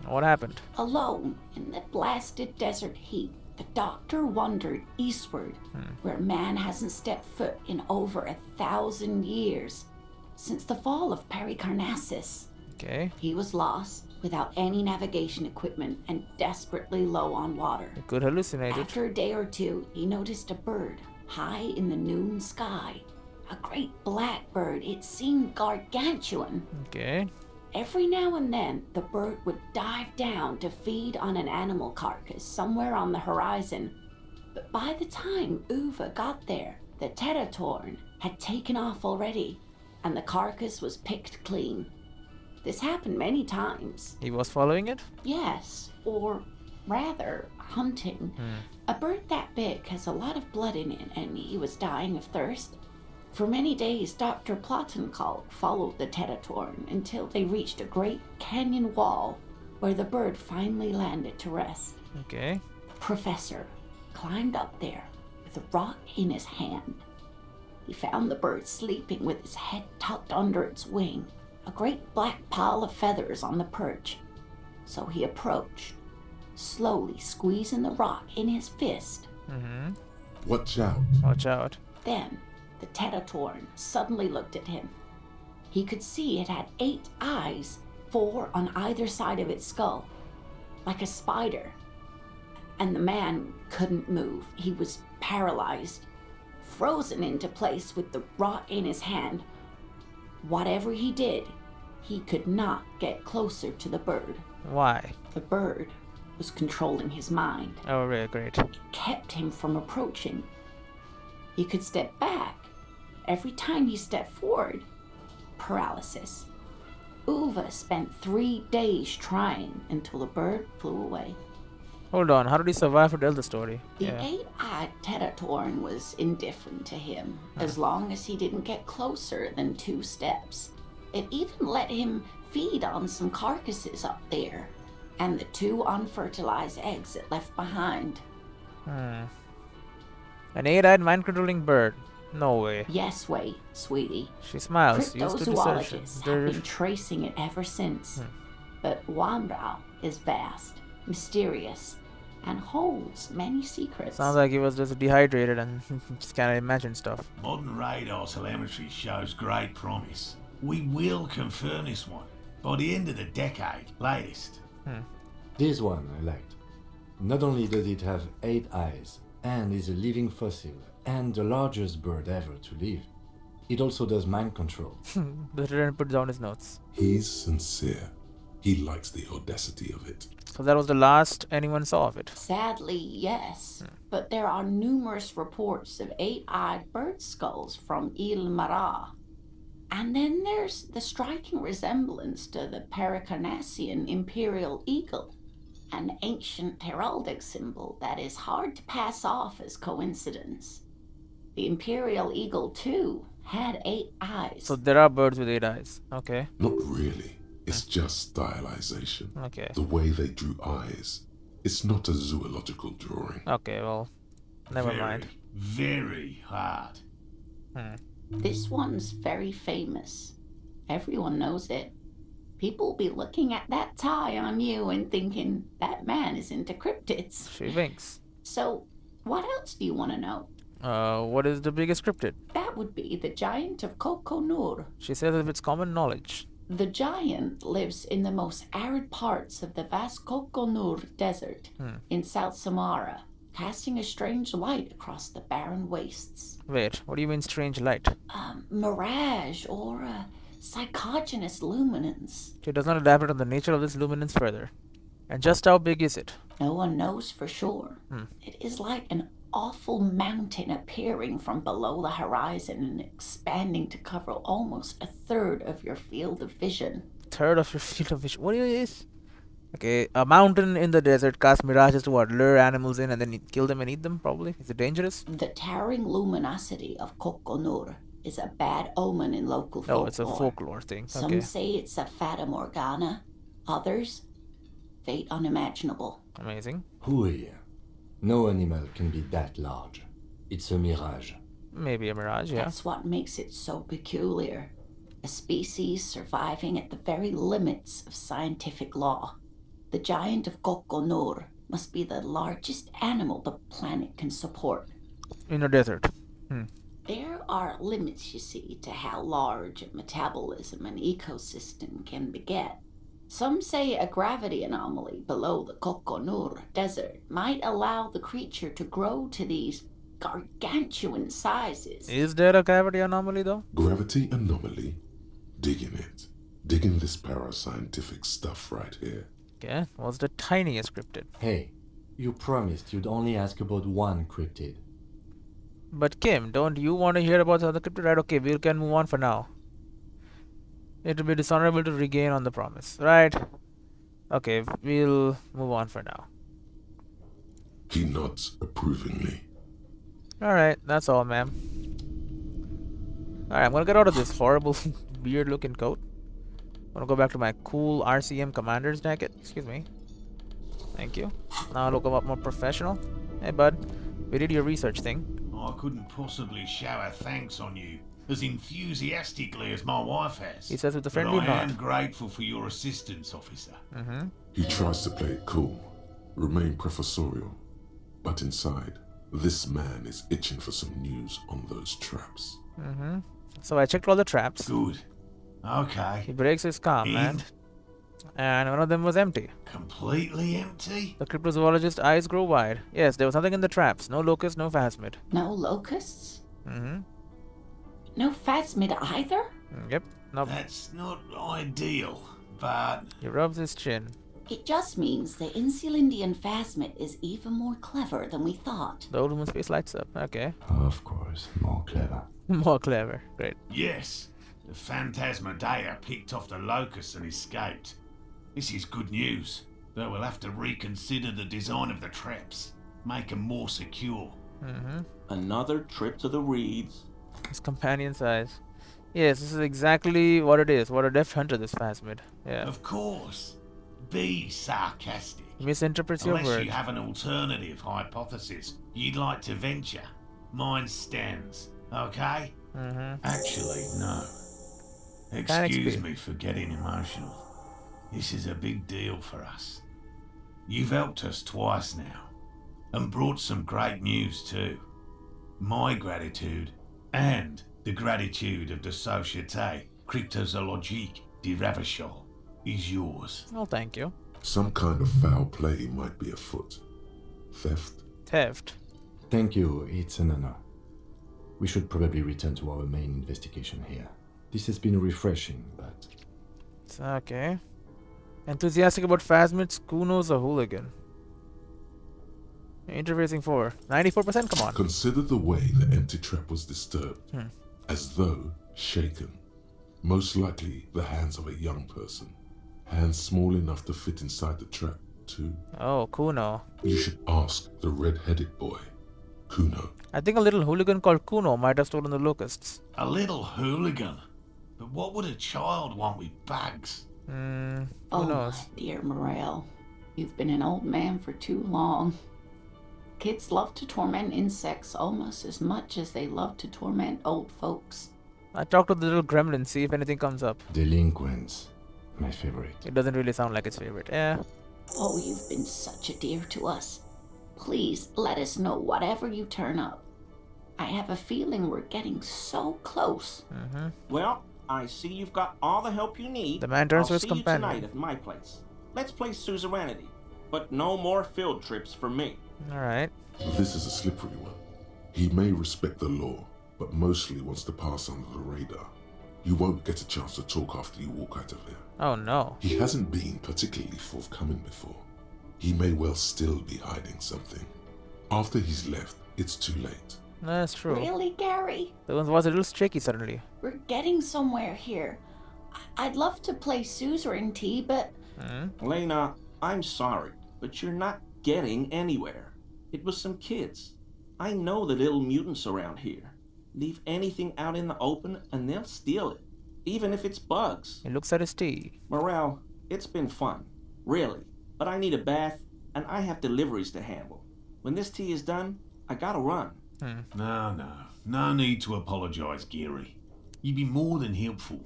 What happened? Alone in the blasted desert heat, the doctor wandered eastward, where man hasn't stepped foot in over 1,000 years, since the fall of Pericarnassus. Okay. He was lost, without any navigation equipment, and desperately low on water. You could hallucinate it. After a day or two, he noticed a bird high in the noon sky. A great black bird. It seemed gargantuan. Okay. Every now and then, the bird would dive down to feed on an animal carcass somewhere on the horizon. But by the time Uwe got there, the teratorn had taken off already, and the carcass was picked clean. This happened many times. He was following it? Yes, or rather, hunting. A bird that big has a lot of blood in it, and he was dying of thirst. For many days, Dr. Plattenkalk followed the teratorn until they reached a great canyon wall where the bird finally landed to rest. Okay. The professor climbed up there with a rock in his hand. He found the bird sleeping with his head tucked under its wing, a great black pile of feathers on the perch. So he approached, slowly squeezing the rock in his fist. Watch out. Watch out. Then the Tetatorn suddenly looked at him. He could see it had 8 eyes, 4 on either side of its skull, like a spider. And the man couldn't move. He was paralyzed, frozen into place with the rock in his hand. Whatever he did, he could not get closer to the bird. Why? The bird was controlling his mind. Oh, really? Great. It kept him from approaching. He could step back. Every time he stepped forward, paralysis. Uva spent 3 days trying until the bird flew away. Hold on, how did he survive to tell the story? The 8-eyed Tetatorn was indifferent to him, as long as he didn't get closer than 2 steps. It even let him feed on some carcasses up there, and the 2 unfertilized eggs it left behind. An 8-eyed mind-controlling bird. No way. Yes way, sweetie. She smiles, used to deception. Cryptozoologists have been tracing it ever since. But Wamrau is vast, mysterious, and holds many secrets. Sounds like he was just dehydrated and just can't imagine stuff. Modern radar telemetry shows great promise. We will confirm this one by the end of the decade, latest. This one I liked. Not only does it have 8 eyes, and is a living fossil, and the largest bird ever to live, it also does mind control. The Lieutenant put down his notes. He's sincere. He likes the audacity of it. So that was the last anyone saw of it? Sadly, yes. But there are numerous reports of 8-eyed bird skulls from Il Mara. And then there's the striking resemblance to the Pericarnassian imperial eagle, an ancient heraldic symbol that is hard to pass off as coincidence. The imperial eagle, too, had 8 eyes. So there are birds with 8 eyes. Okay. Not really. It's just stylization. Okay. The way they drew eyes. It's not a zoological drawing. Okay, well, never mind. Very hard. This one's very famous. Everyone knows it. People be looking at that tie on you and thinking, that man is into cryptids. She winks. So, what else do you want to know? What is the biggest cryptid? That would be the giant of Kokonur. She says if it's common knowledge. The giant lives in the most arid parts of the vast Kokonur desert in South Samara, casting a strange light across the barren wastes. Wait, what do you mean strange light? Mirage or psychogenous luminance. She does not elaborate on the nature of this luminance further. And just how big is it? No one knows for sure. It is like an awful mountain appearing from below the horizon and expanding to cover almost a third of your field of vision. Third of your field of vision? What is this? Okay, a mountain in the desert casts mirages to what? Lure animals in and then kill them and eat them, probably? Is it dangerous? The towering luminosity of Kokonur is a bad omen in local folklore. Oh, it's a folklore thing. Some Okay. say it's a fata morgana. Others, fate unimaginable. Amazing. Who here? No animal can be that large. It's a mirage. Maybe a mirage, yeah. That's what makes it so peculiar. A species surviving at the very limits of scientific law. The giant of Kokonur must be the largest animal the planet can support. In a desert. There are limits, you see, to how large a metabolism an ecosystem can beget. Some say a gravity anomaly below the Kokonur desert might allow the creature to grow to these gargantuan sizes. Is there a gravity anomaly, though? Gravity anomaly? Digging it. Digging this parascientific stuff right here. Okay, what's the tiniest cryptid? Hey, you promised you'd only ask about one cryptid. But Kim, don't you want to hear about the other cryptid? Right, okay, we can move on for now. It will be dishonorable to regain on the promise, right? Okay, we'll move on for now. He nods approvingly. Alright, that's all, ma'am. Alright, I'm gonna get out of this horrible, weird looking coat. I'm gonna go back to my cool RCM commander's jacket. Excuse me. Thank you. Now look a lot more professional. Hey, bud. We did your research thing. I couldn't possibly shower thanks on you as enthusiastically as my wife has. He says with a but friendly I nod. am grateful for your assistance, officer. He tries to play it cool, remain professorial, but inside, this man is itching for some news on those traps. So I checked all the traps. Good. Okay. He breaks his calm, man. And one of them was empty. Completely empty? The cryptozoologist's eyes grow wide. Yes, there was nothing in the traps. No locust, no phasmid. No locusts? No phasmid either? Yep. Nope. That's not ideal, but... He rubs his chin. It just means the Insulindian phasmid is even more clever than we thought. The old woman's face lights up. Okay. Of course, more clever. More clever. Great. Yes, the Phantasmadeia picked off the locust and escaped. This is good news, though we'll have to reconsider the design of the traps, make them more secure. Another trip to the reeds. His companion's eyes. Yes, this is exactly what it is. What a deft hunter this phasmid. Yeah. Of course. Be sarcastic. He misinterprets your Unless word. you have an alternative hypothesis you'd like to venture, mine stands, okay? Actually, no. Excuse me for getting emotional. This is a big deal for us. You've helped us twice now, and brought some great news too. My gratitude, and the gratitude of the Société Cryptozoologique de Ravachol, is yours. Oh, thank you. Some kind of foul play might be afoot. Theft? Theft. Thank you, it's an honor. We should probably return to our main investigation here. This has been refreshing, but... It's okay. Enthusiastic about phasmids, Kuno's a hooligan. Interfacing 4. 94%, come on. Consider the way the empty trap was disturbed. As though shaken. Most likely the hands of a young person. Hands small enough to fit inside the trap, too. Oh, Kuno. You should ask the red-headed boy, Kuno. I think a little hooligan called Kuno might have stolen the locusts. A little hooligan? But what would a child want with bags? Who Oh, knows? my dear Morel. You've been an old man for too long. Kids love to torment insects almost as much as they love to torment old folks. I talked to the little gremlin, see if anything comes up. Delinquents. My favorite. It doesn't really sound like its favorite. Yeah. Oh, you've been such a dear to us. Please let us know whatever you turn up. I have a feeling we're getting so close. Well, I see you've got all the help you need. The man turns I'll to his see companion. you tonight at my place. Let's play suzerainty, but no more field trips for me. Alright. This is a slippery one. He may respect the law, but mostly wants to pass under the radar. You won't get a chance to talk after you walk out of here. Oh no. He hasn't been particularly forthcoming before. He may well still be hiding something. After he's left, it's too late. That's true. Really, Gary? The one was a little shaky suddenly. We're getting somewhere here. I'd love to play suzerainty, but... Lena, I'm sorry, but you're not getting anywhere. It was some kids. I know the little mutants around here. Leave anything out in the open and they'll steal it, even if it's bugs. He looks at his tea. Morel, it's been fun, really, but I need a bath and I have deliveries to handle. When this tea is done, I gotta run. No need to apologise, Geary. You'd be more than helpful.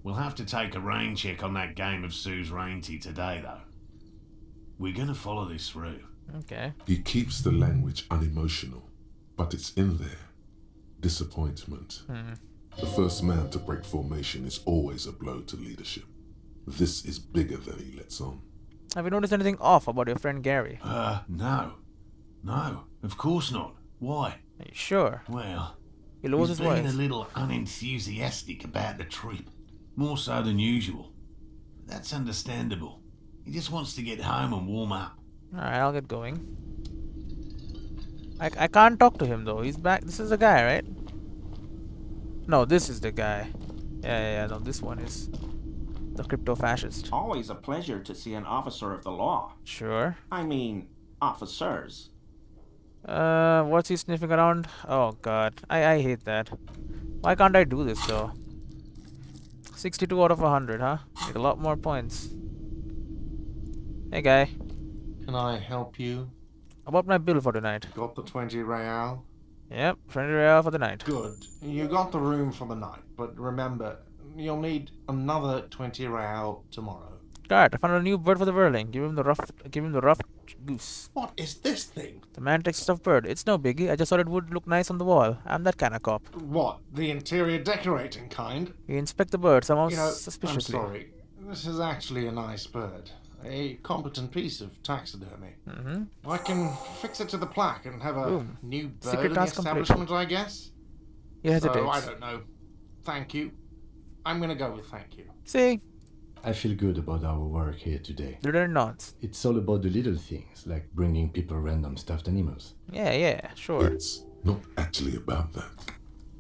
We'll have to take a rain check on that game of suzerainty today, though. We're gonna follow this through. Okay. He keeps the language unemotional, but it's in there. Disappointment. The first man to break formation is always a blow to leadership. This is bigger than he lets on. Have you noticed anything off about your friend Gary? No. No, of course not. Why? Are you sure? Well, He lowers he's his been voice. a little unenthusiastic about the trip. More so than usual. That's understandable. He just wants to get home and warm up. Alright, I'll get going. I can't talk to him though. He's back. This is the guy, right? No, this is the guy. Yeah. No, this one is the crypto-fascist. Always a pleasure to see an officer of the law. Sure. I mean, officers. What's he sniffing around? Oh god, I hate that. Why can't I do this though? 62 out of 100, huh? Need a lot more points. Hey guy. Can I help you? About my bill for tonight. Got the 20 real? Yep, friendly rail for the night. Good. You got the room for the night, but remember, you'll need another 20 real tomorrow. Guard, I found a new bird for the whirling. Give him the rough goose. What is this thing? The mantic stuffed bird. It's no biggie. I just thought it would look nice on the wall. I'm that kind of cop. What? The interior decorating kind? You inspect the bird, somehow You know, suspiciously. I'm sorry. This is actually a nice bird. A competent piece of taxidermy. I can fix it to the plaque and have a Boom. new bird Secret in the task complete. establishment, I guess? He hesitates. So, I don't know. Thank you. I'm gonna go with thank you. See? I feel good about our work here today. Little nods. It's all about the little things, like bringing people random stuffed animals. Yeah, sure. It's not actually about that,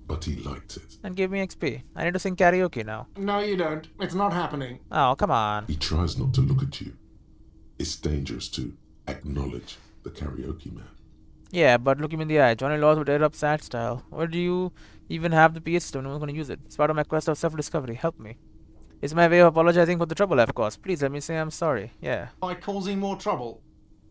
but he liked it. And give me XP. I need to sing karaoke now. No, you don't. It's not happening. Oh, come on. He tries not to look at you. It's dangerous to acknowledge the karaoke man. Yeah, but look him in the eye. Johnny Laws would air up sad style. Why do you even have the PS system? No one's gonna use it. It's part of my quest of self-discovery. Help me. It's my way of apologizing for the trouble I've caused. Please let me say I'm sorry. Yeah. By causing more trouble,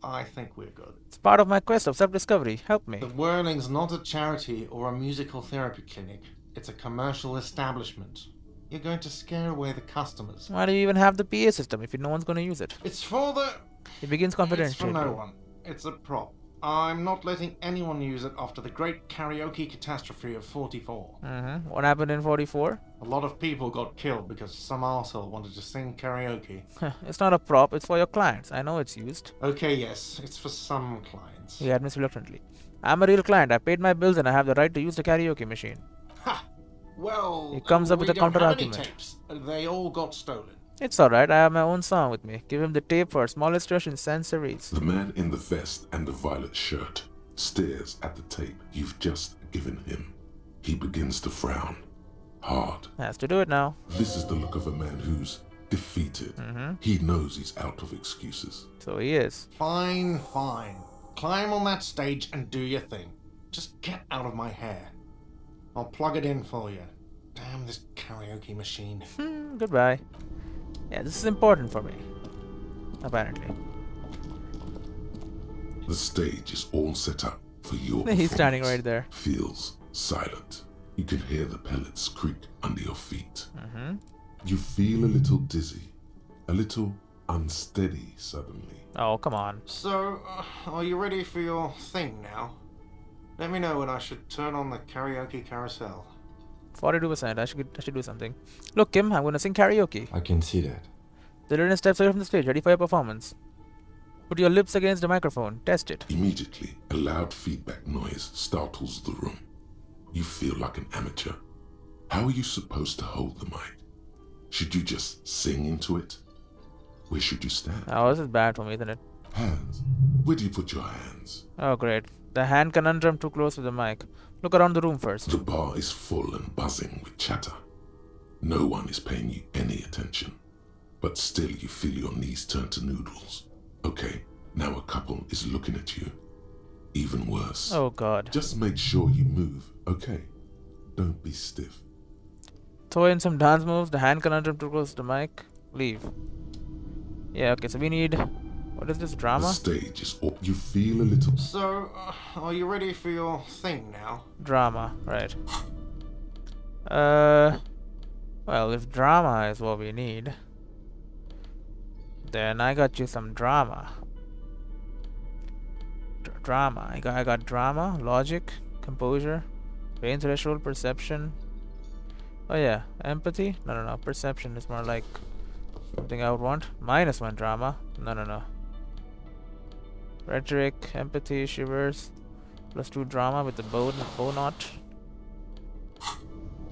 I think we're good. It's part of my quest of self-discovery. Help me. The Whirling's not a charity or a musical therapy clinic. It's a commercial establishment. You're going to scare away the customers. Why do you even have the PA system if no one's gonna use it? It's for the... It begins confidentially. It's for no one. It's a prop. I'm not letting anyone use it after the great karaoke catastrophe of 44. What happened in 44? A lot of people got killed because some arsehole wanted to sing karaoke. It's not a prop, it's for your clients. I know it's used. Okay, yes, it's for some clients. He admits reluctantly. I'm a real client. I paid my bills and I have the right to use the karaoke machine. Ha! Well, He comes up with a counter-argument. Tapes. They all got stolen. It's alright, I have my own song with me. Give him the tape for smallest rush in Sansaries. The man in the vest and the violet shirt stares at the tape you've just given him. He begins to frown. Hard. Has to do it now. This is the look of a man who's defeated. He knows he's out of excuses. So he is. Fine. Climb on that stage and do your thing. Just get out of my hair. I'll plug it in for you. Damn this karaoke machine. Goodbye. Yeah, this is important for me. Apparently. The stage is all set up for your He's standing performance. right there. Feels silent. You can hear the pellets creak under your feet. You feel a little dizzy, a little unsteady suddenly. Oh, come on. So, are you ready for your thing now? Let me know when I should turn on the karaoke carousel. 42%. I should do something. Look, Kim, I'm gonna sing karaoke. I can see that. The learner steps away from the stage, ready for your performance. Put your lips against the microphone. Test it. Immediately, a loud feedback noise startles the room. You feel like an amateur. How are you supposed to hold the mic? Should you just sing into it? Where should you stand? Oh, this is bad for me, isn't it? Hands. Where do you put your hands? Oh, great. The hand conundrum too close to the mic. Look around the room first. The bar is full and buzzing with chatter. No one is paying you any attention. But still you feel your knees turn to noodles. Okay, now a couple is looking at you. Even worse. Oh, God. Just make sure you move, okay? Don't be stiff. Throw in some dance moves. The hand conundrum too close to the mic. Leave. Yeah, okay, so we need... What is this, drama? The stage is all... You feel a little... So, are you ready for your thing now? Drama, right. Well, if drama is what we need, then I got you some drama. Drama. I got drama, logic, composure, pain threshold, perception. Oh yeah, empathy? No. Perception is more like something I would want. -1 drama. No. Rhetoric, empathy, shivers. +2 drama with the bow knot.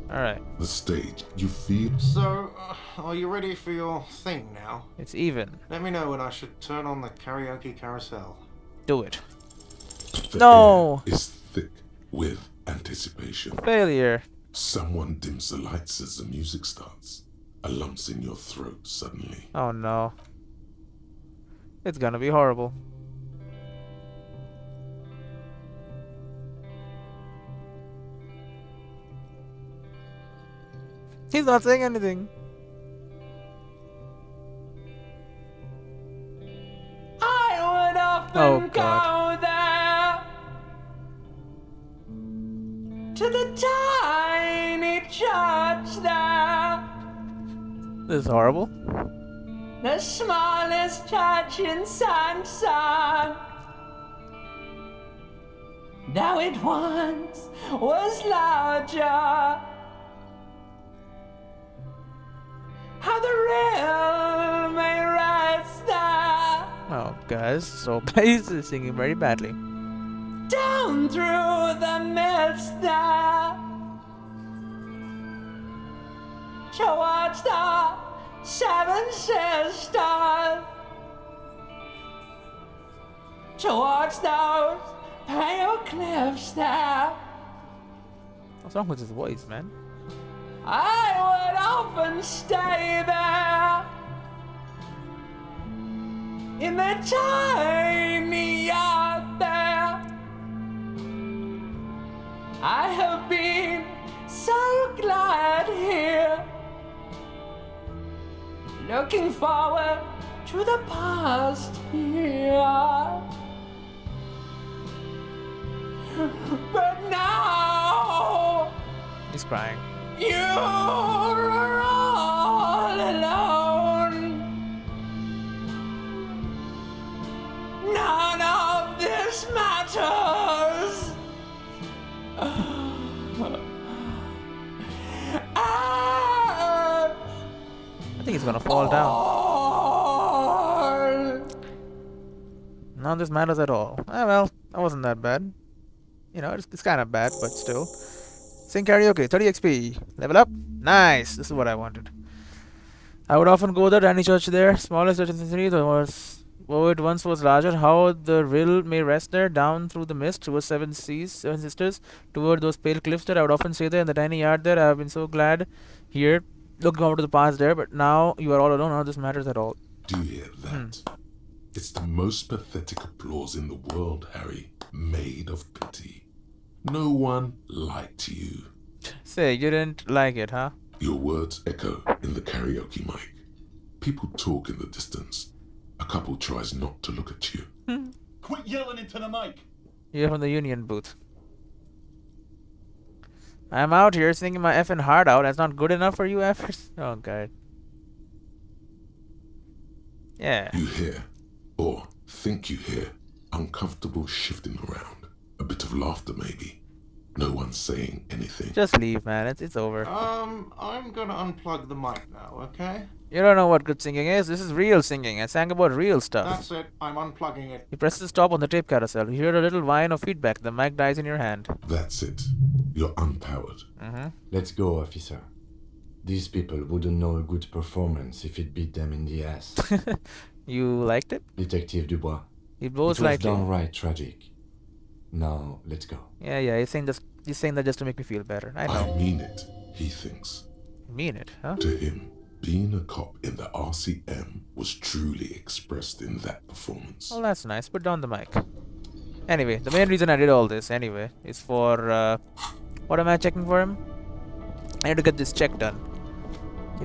Alright. The stage. You feel... So, are you ready for your thing now? It's even. Let me know when I should turn on the karaoke carousel. Do it. The No! air is thick with anticipation. Failure. Someone dims the lights as the music starts. A lump's in your throat suddenly. Oh no. It's gonna be horrible. He's not saying anything. I would often Oh, God. go there to the tiny church there. This is horrible. The smallest church in Sansan. Though it once was larger. How the real may rest there. Oh, guys, so he's singing very badly. Down through the mist there. Towards the Seven Sisters. Towards those pale cliffs there. What's wrong with his voice, man? I would often stay there. In the tiny yard there. I have been so glad here. Looking forward to the past here. But now He's crying. you're all alone. None of this matters. I think he's gonna fall down. None of this matters at all. Ah, well, that wasn't that bad. You know, it's kind of bad, but still. Sing karaoke, 30 XP. Level up. Nice. This is what I wanted. I would often go to the tiny church there. Smallest church in the city. Though it once was larger. How the rill may rest there. Down through the mist. Towards seven sisters. Toward those pale cliffs there. I would often stay there in the tiny yard there. I have been so glad here. Looking over to the past there. But now you are all alone. None of this matters at all. Do you hear that? It's the most pathetic applause in the world, Harry. Made of pity. No one liked you. Say, you didn't like it, huh? Your words echo in the karaoke mic. People talk in the distance. A couple tries not to look at you. Quit yelling into the mic. You're from the union booth. I'm out here singing my effing heart out. That's not good enough for you effers? Oh, God. Yeah. You hear, or think you hear, uncomfortable shifting around. A bit of laughter, maybe. No one's saying anything. Just leave, man. It's over. I'm gonna unplug the mic now, okay? You don't know what good singing is. This is real singing. I sang about real stuff. That's it. I'm unplugging it. You press the stop on the tape carousel. You hear a little whine of feedback. The mic dies in your hand. That's it. You're unpowered. Let's go, officer. These people wouldn't know a good performance if it beat them in the ass. You liked it? Detective Dubois. You both it was liked it. downright tragic. Now, let's go. Yeah, he's saying that just to make me feel better. I know. I mean it, he thinks. Mean it, huh? To him, being a cop in the RCM was truly expressed in that performance. Well, that's nice. Put down the mic. Anyway, the main reason I did all this, anyway, is for, what am I checking for him? I need to get this check done.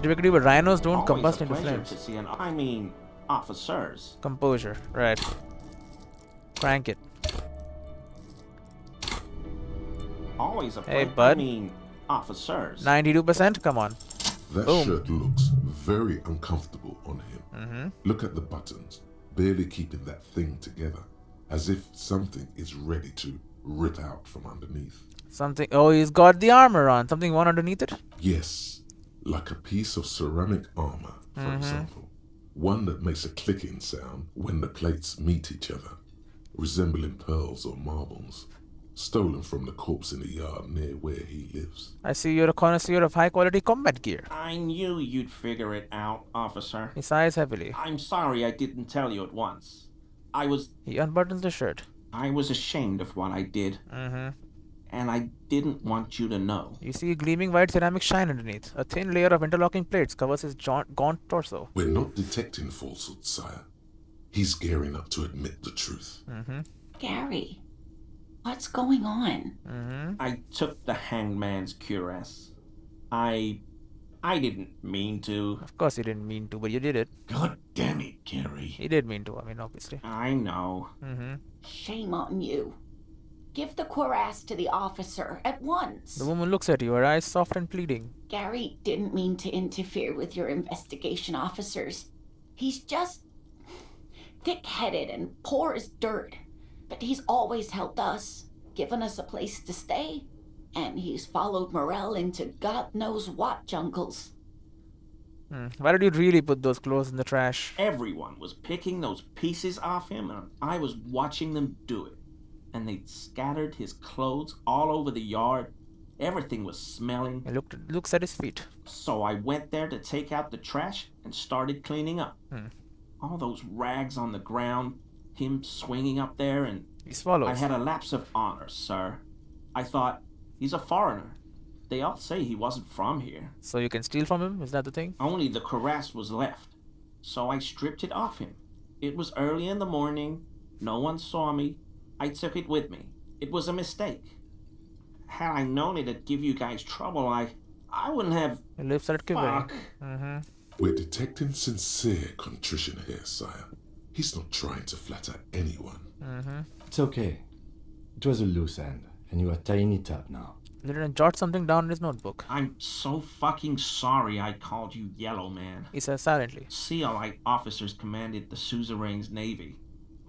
Typically, but rhinos don't combust into flames. To see officers. Composure, right. Crank it. Always a Hey, bud. Officers. 92%? Come on. That Boom. shirt looks very uncomfortable on him. Look at the buttons, barely keeping that thing together, as if something is ready to rip out from underneath. Something. Oh, he's got the armor on. Something one underneath it? Yes, like a piece of ceramic armor, for example. One that makes a clicking sound when the plates meet each other, resembling pearls or marbles. Stolen from the corpse in the yard near where he lives. I see you're a connoisseur of high-quality combat gear. I knew you'd figure it out, officer. He sighs heavily. I'm sorry I didn't tell you at once. He unbuttons the shirt. I was ashamed of what I did. And I didn't want you to know. You see a gleaming white ceramic shine underneath. A thin layer of interlocking plates covers his gaunt torso. We're not detecting falsehood, sire. He's gearing up to admit the truth. Gary, what's going on? I took the hangman's cuirass. I didn't mean to. Of course you didn't mean to, but you did it. God damn it, Gary. He did mean to, I mean, obviously. I know. Shame on you. Give the cuirass to the officer at once. The woman looks at you, her eyes soft and pleading. Gary didn't mean to interfere with your investigation, officers. He's just thick-headed and poor as dirt. But he's always helped us, given us a place to stay. And he's followed Morel into God knows what jungles. Why did you really put those clothes in the trash? Everyone was picking those pieces off him, and I was watching them do it. And they'd scattered his clothes all over the yard. Everything was smelling. He looks at his feet. So I went there to take out the trash and started cleaning up. All those rags on the ground, him swinging up there, and he swallows. I had a lapse of honor, sir. I thought, he's a foreigner. They all say he wasn't from here. So you can steal from him? Is that the thing? Only the cuirass was left. So I stripped it off him. It was early in the morning. No one saw me. I took it with me. It was a mistake. Had I known it'd give you guys trouble, I wouldn't have... He lips are quivering. We're detecting sincere contrition here, sire. He's not trying to flatter anyone. It's okay. It was a loose end, and you are tying it up now. Lieutenant jot something down in his notebook. I'm so fucking sorry I called you Yellow Man. He says silently. CLI officers commanded the suzerain's navy.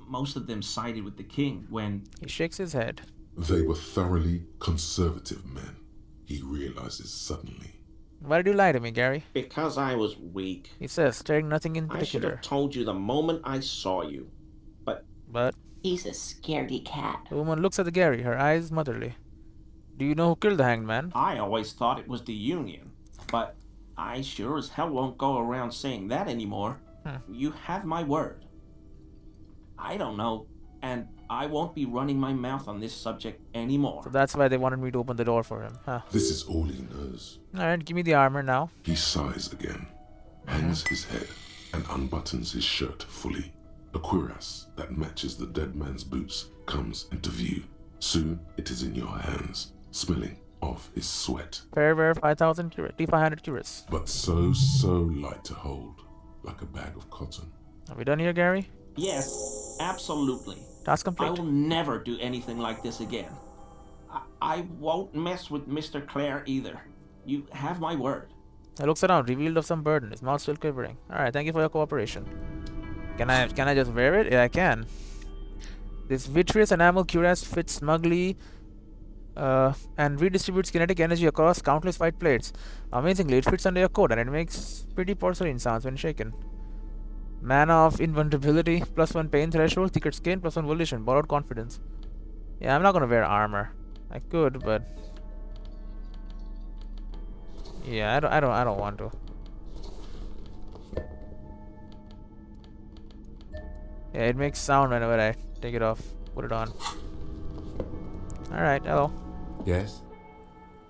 Most of them sided with the king when... He shakes his head. They were thoroughly conservative men, he realizes suddenly. Why did you lie to me, Gary? Because I was weak. He says, staring nothing in I should particular. have told you the moment I saw you. But... He's a scaredy cat. The woman looks at the Gary, her eyes motherly. Do you know who killed the hanged man? I always thought it was the Union. But I sure as hell won't go around saying that anymore. You have my word. I don't know, and I won't be running my mouth on this subject anymore. So that's why they wanted me to open the door for him, huh? This is all he knows. Alright, give me the armor now. He sighs again, hangs his head, and unbuttons his shirt fully. A cuirass that matches the dead man's boots comes into view. Soon it is in your hands, smelling of his sweat. Fair 5,000 curates, 500 curates. But so light to hold, like a bag of cotton. Are we done here, Gary? Yes, absolutely. Task complete. I will never do anything like this again. I won't mess with Mr. Clare either. You have my word. He looks around, revealed of some burden, his mouth still quivering. Alright, thank you for your cooperation. Can I just wear it? Yeah, I can. This vitreous enamel cuirass fits snugly and redistributes kinetic energy across countless white plates. Amazingly, it fits under your coat and it makes pretty porcelain sounds when shaken. Mana of invulnerability, +1 pain threshold, thicker skin, +1 volition, borrowed confidence. Yeah, I'm not gonna wear armor. I could, but yeah, I don't want to. Yeah, it makes sound whenever I take it off, put it on. Alright, hello. Yes?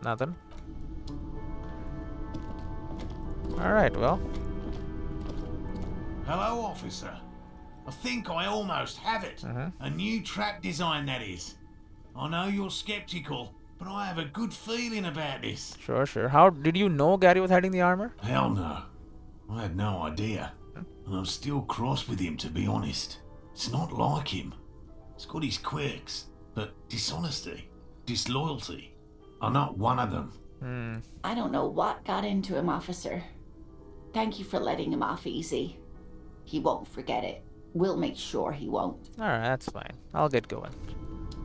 Nothing. Alright, well. Hello, officer. I think I almost have it. A new trap design, that is. I know you're skeptical, but I have a good feeling about this. Sure. How did you know Gary was hiding the armor? Hell no. I had no idea. And I'm still cross with him, to be honest. It's not like him. He's got his quirks, but dishonesty, disloyalty are not one of them. I don't know what got into him, officer. Thank you for letting him off easy. He won't forget it. We'll make sure he won't. Alright, that's fine. I'll get going.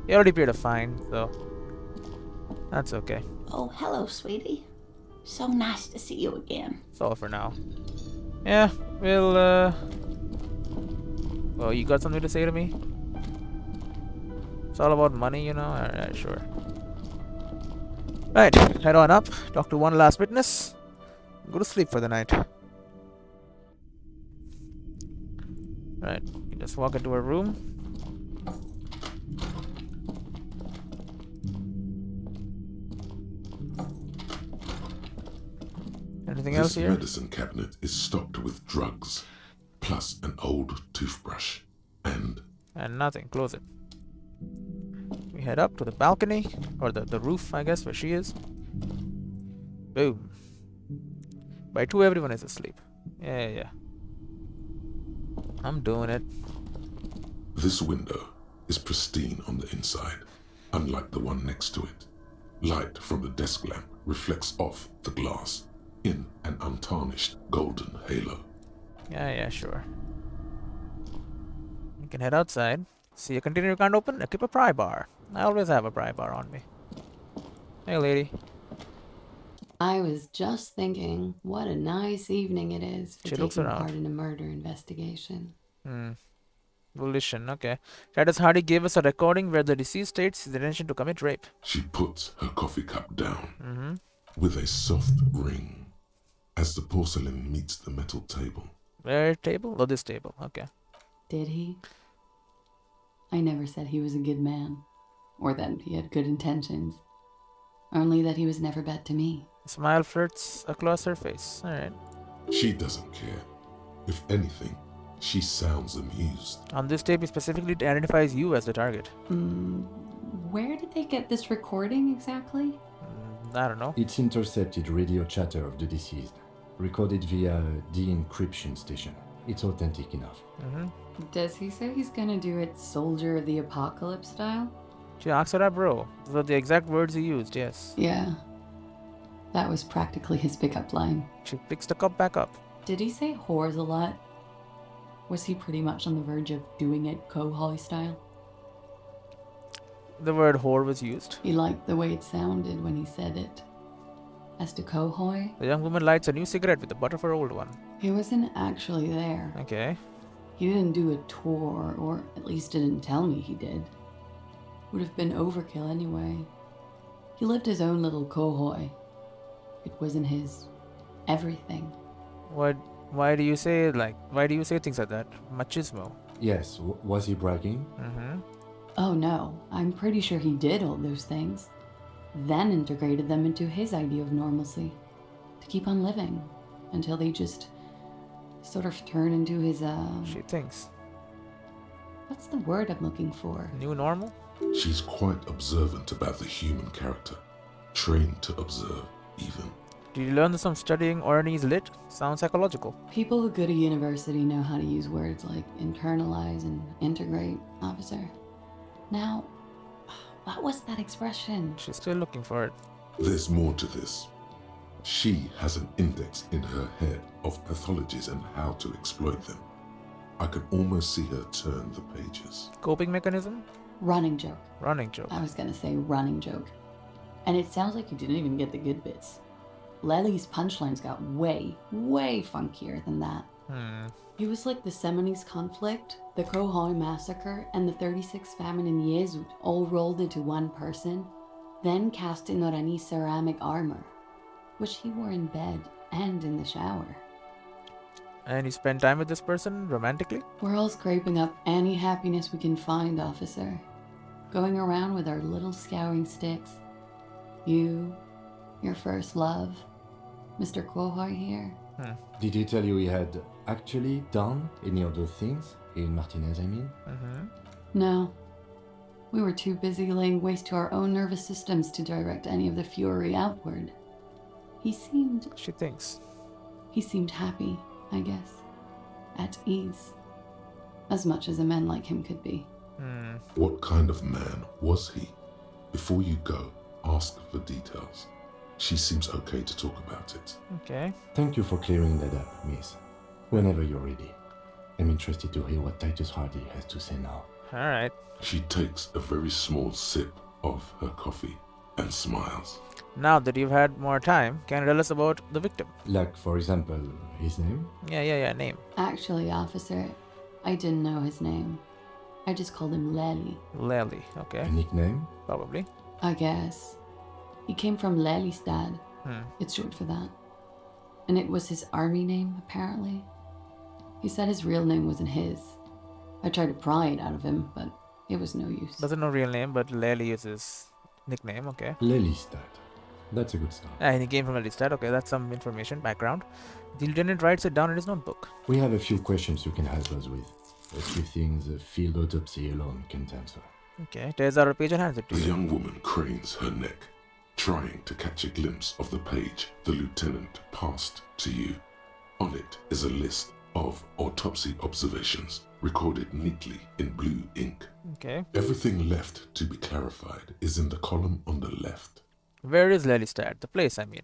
He already paid a fine, so that's okay. Oh, hello, sweetie. So nice to see you again. That's all for now. Yeah, we'll, well, you got something to say to me? It's all about money, you know? Alright, sure. Right, head on up, talk to one last witness, go to sleep for the night. Right, you just walk into her room. Anything else here? This medicine cabinet is stocked with drugs, plus an old toothbrush, and nothing. Close it. We head up to the balcony, or the roof, I guess, where she is. Boom. By 2, everyone is asleep. Yeah. I'm doing it. This window is pristine on the inside. unlike the one next to it. Light from the desk lamp reflects off the glass in an untarnished golden halo. Yeah, sure. You can head outside. See a container you can't open? Keep a pry bar. I always have a pry bar on me. Hey, lady. I was just thinking, what a nice evening it is for taking part in a murder investigation. Volition, okay. Titus Hardy gave us a recording where the deceased states his intention to commit rape. She puts her coffee cup down with a soft ring as the porcelain meets the metal table. Where table? Oh, this table, okay. Did he? I never said he was a good man, or that he had good intentions. Only that he was never bad to me. Smile flirts across her face. Alright. She doesn't care. If anything, she sounds amused. On this tape, he specifically identifies you as the target. Where did they get this recording exactly? I don't know. It's intercepted radio chatter of the deceased, recorded via a de-encryption station. It's authentic enough. Does he say he's gonna do it Soldier of the Apocalypse style? She asked her, bro. Those are the exact words he used, yes. Yeah. That was practically his pickup line. She picks the cup back up. Did he say whores a lot? Was he pretty much on the verge of doing it Kohoi style? The word whore was used. He liked the way it sounded when he said it. As to Kohoi, The young woman lights a new cigarette with the butt of her old one. he wasn't actually there. Okay. He didn't do a tour, or at least didn't tell me he did. Would have been overkill anyway. He lived his own little Kohoi. It wasn't his everything. Why do you say things like that? Machismo. Yes, was he bragging? Oh no, I'm pretty sure he did all those things. Then integrated them into his idea of normalcy. To keep on living. Until they just sort of turn into his, She thinks. What's the word I'm looking for? New normal? She's quite observant about the human character. Trained to observe, even. Did you learn this from studying Orionese lit? Sounds psychological. People who go to university know how to use words like internalize and integrate, officer. Now, what was that expression? She's still looking for it. There's more to this. She has an index in her head of pathologies and how to exploit them. I could almost see her turn the pages. Coping mechanism? Running joke. Running joke. I was gonna say running joke. And it sounds like you didn't even get the good bits. Lely's punchlines got way, way funkier than that. It was like the Seminoles conflict, the Kohoi massacre, and the 36 famine in Yezud all rolled into one person, then cast in Orani's ceramic armor, which he wore in bed and in the shower. And you spend time with this person romantically? We're all scraping up any happiness we can find, officer. Going around with our little scouring sticks. You, your first love, Mr. Kohoi here. Did he tell you he had actually done any of those things? In Martinez, I mean? No. We were too busy laying waste to our own nervous systems to direct any of the fury outward. He seemed... She thinks. He seemed happy, I guess. At ease. As much as a man like him could be. What kind of man was he? Before you go, ask for details. She seems okay to talk about it. Okay. Thank you for clearing that up, miss. Whenever you're ready. I'm interested to hear what Titus Hardy has to say now. Alright. She takes a very small sip of her coffee and smiles. Now that you've had more time, can you tell us about the victim? Like, for example, his name? Yeah, name. Actually, officer, I didn't know his name. I just called him Lely. Lely, okay. A nickname? Probably. I guess. He came from Lelystad. It's short for that. And it was his army name, apparently. He said his real name wasn't his. I tried to pry it out of him, but it was no use. Doesn't know real name, but Lely is his nickname, okay. Lelystad. That's a good start. And he came from Lelystad, okay, that's some information, background. The lieutenant writes it down in his notebook. We have a few questions you can help us with. A few things a field autopsy alone can't answer. Okay, tears out a page and hands it to The you. young woman cranes her neck, trying to catch a glimpse of the page the lieutenant passed to you. On it is a list of autopsy observations recorded neatly in blue ink. Okay. Everything left to be clarified is in the column on the left. Where is Lelystad? The place, I mean.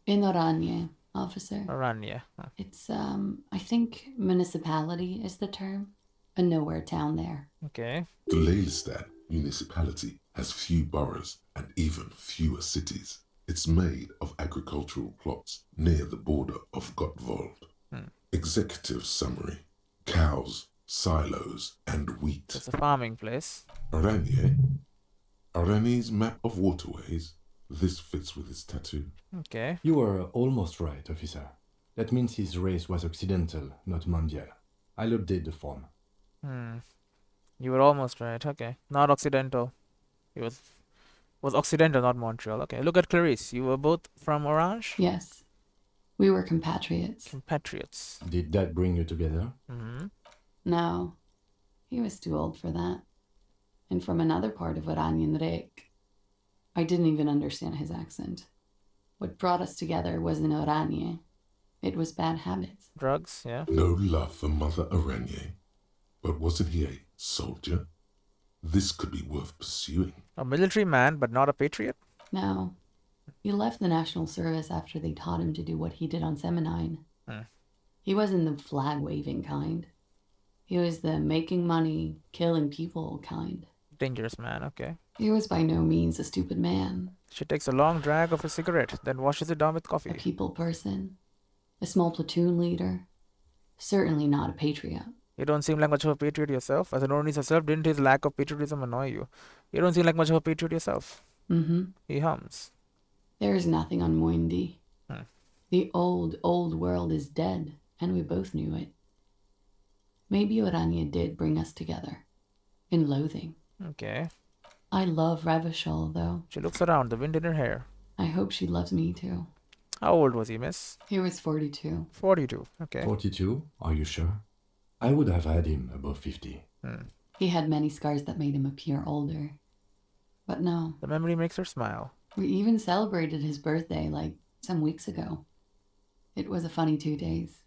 In Oranje, officer. Oranje. Huh. It's, I think municipality is the term. A nowhere town there. Okay. The Lelystad municipality has few boroughs and even fewer cities. It's made of agricultural plots near the border of Gottwald. Executive summary: cows, silos, and wheat. It's a farming place. Oranje? Oranje's map of waterways? This fits with his tattoo. Okay. You were almost right, officer. That means his race was occidental, not mondial. I'll update the form. You were almost right. Okay. Not occidental. He was occidental, not Montreal. Okay. Look at Clarice. You were both from Orange? Yes. We were compatriots. Compatriots. Did that bring you together? No. He was too old for that. And from another part of Oranje. I didn't even understand his accent. What brought us together wasn't Oranje. It was bad habits. Drugs, yeah. No love for Mother Oranje. But wasn't he a soldier? This could be worth pursuing. A military man, but not a patriot? No. He left the National Service after they taught him to do what he did on Seminine. He wasn't the flag-waving kind. He was the making money, killing people kind. Dangerous man, okay. He was by no means a stupid man. She takes a long drag of a cigarette, then washes it down with coffee. A people person. A small platoon leader. Certainly not a patriot. You don't seem like much of a patriot yourself. As an Ornese yourself, didn't his lack of patriotism annoy you? You don't seem like much of a patriot yourself. He hums. There is nothing on Moindi. The old world is dead, and we both knew it. Maybe Oranje did bring us together. In loathing. Okay. I love Revachol, though. She looks around, the wind in her hair. I hope she loves me, too. How old was he, miss? He was 42. 42, okay. 42? Are you sure? I would have had him above 50. He had many scars that made him appear older. But no. The memory makes her smile. We even celebrated his birthday, like, some weeks ago. It was a funny 2 days.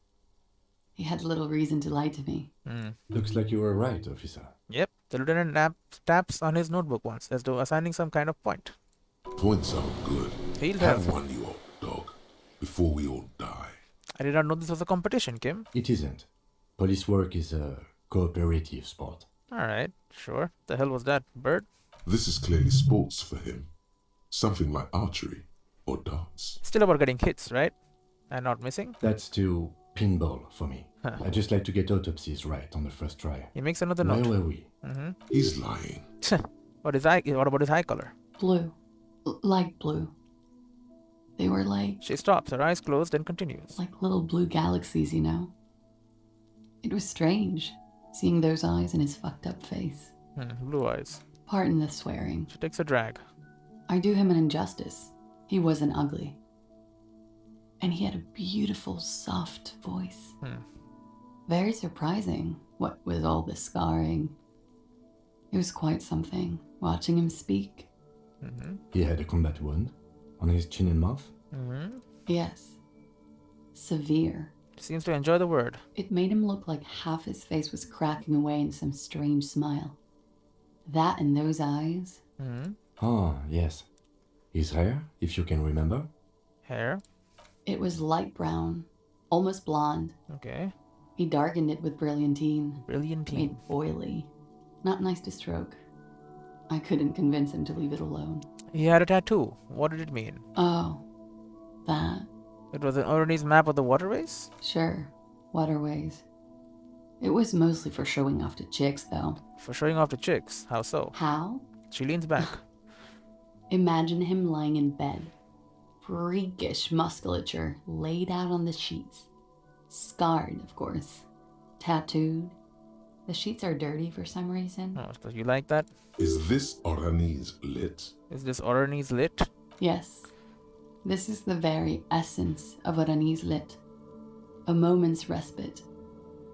He had little reason to lie to me. Looks like you were right, officer. Yep. The lieutenant taps on his notebook once, as though assigning some kind of point. Points are good. He'll have one, you old dog, before we all die. I did not know this was a competition, Kim. It isn't. Police work is a cooperative sport. Alright, sure. The hell was that? Bird? This is clearly sports for him. Something like archery or darts. Still about getting hits, right? And not missing? That's too pinball for me. I just like to get autopsies right on the first try. He makes another Where note. were we? He's lying. What about his eye color? Blue. Light blue. They were like... She stops, her eyes closed, and continues. Like little blue galaxies, you know? It was strange, seeing those eyes in his fucked up face. Blue eyes. Pardon the swearing. She takes a drag. I do him an injustice. He wasn't ugly. And he had a beautiful, soft voice. Very surprising, what with all the scarring. It was quite something, watching him speak. He had a combat wound on his chin and mouth? Yes. Severe. Seems to enjoy the word. It made him look like half his face was cracking away in some strange smile. That and those eyes. Ah, yes. His hair, if you can remember? Hair? It was light brown, almost blonde. Okay. He darkened it with brilliantine. Brilliantine. Made oily. Not nice to stroke. I couldn't convince him to leave it alone. He had a tattoo. What did it mean? Oh, that. It was an Ornese map of the waterways? Sure. Waterways. It was mostly for showing off to chicks, though. For showing off to chicks? How so? How? She leans back. Imagine him lying in bed. Freakish musculature laid out on the sheets. Scarred, of course. Tattooed. The sheets are dirty for some reason. Oh, so you like that? Is this Oranese lit? Is this Oranese lit? Yes. This is the very essence of Oranese lit. A moment's respite.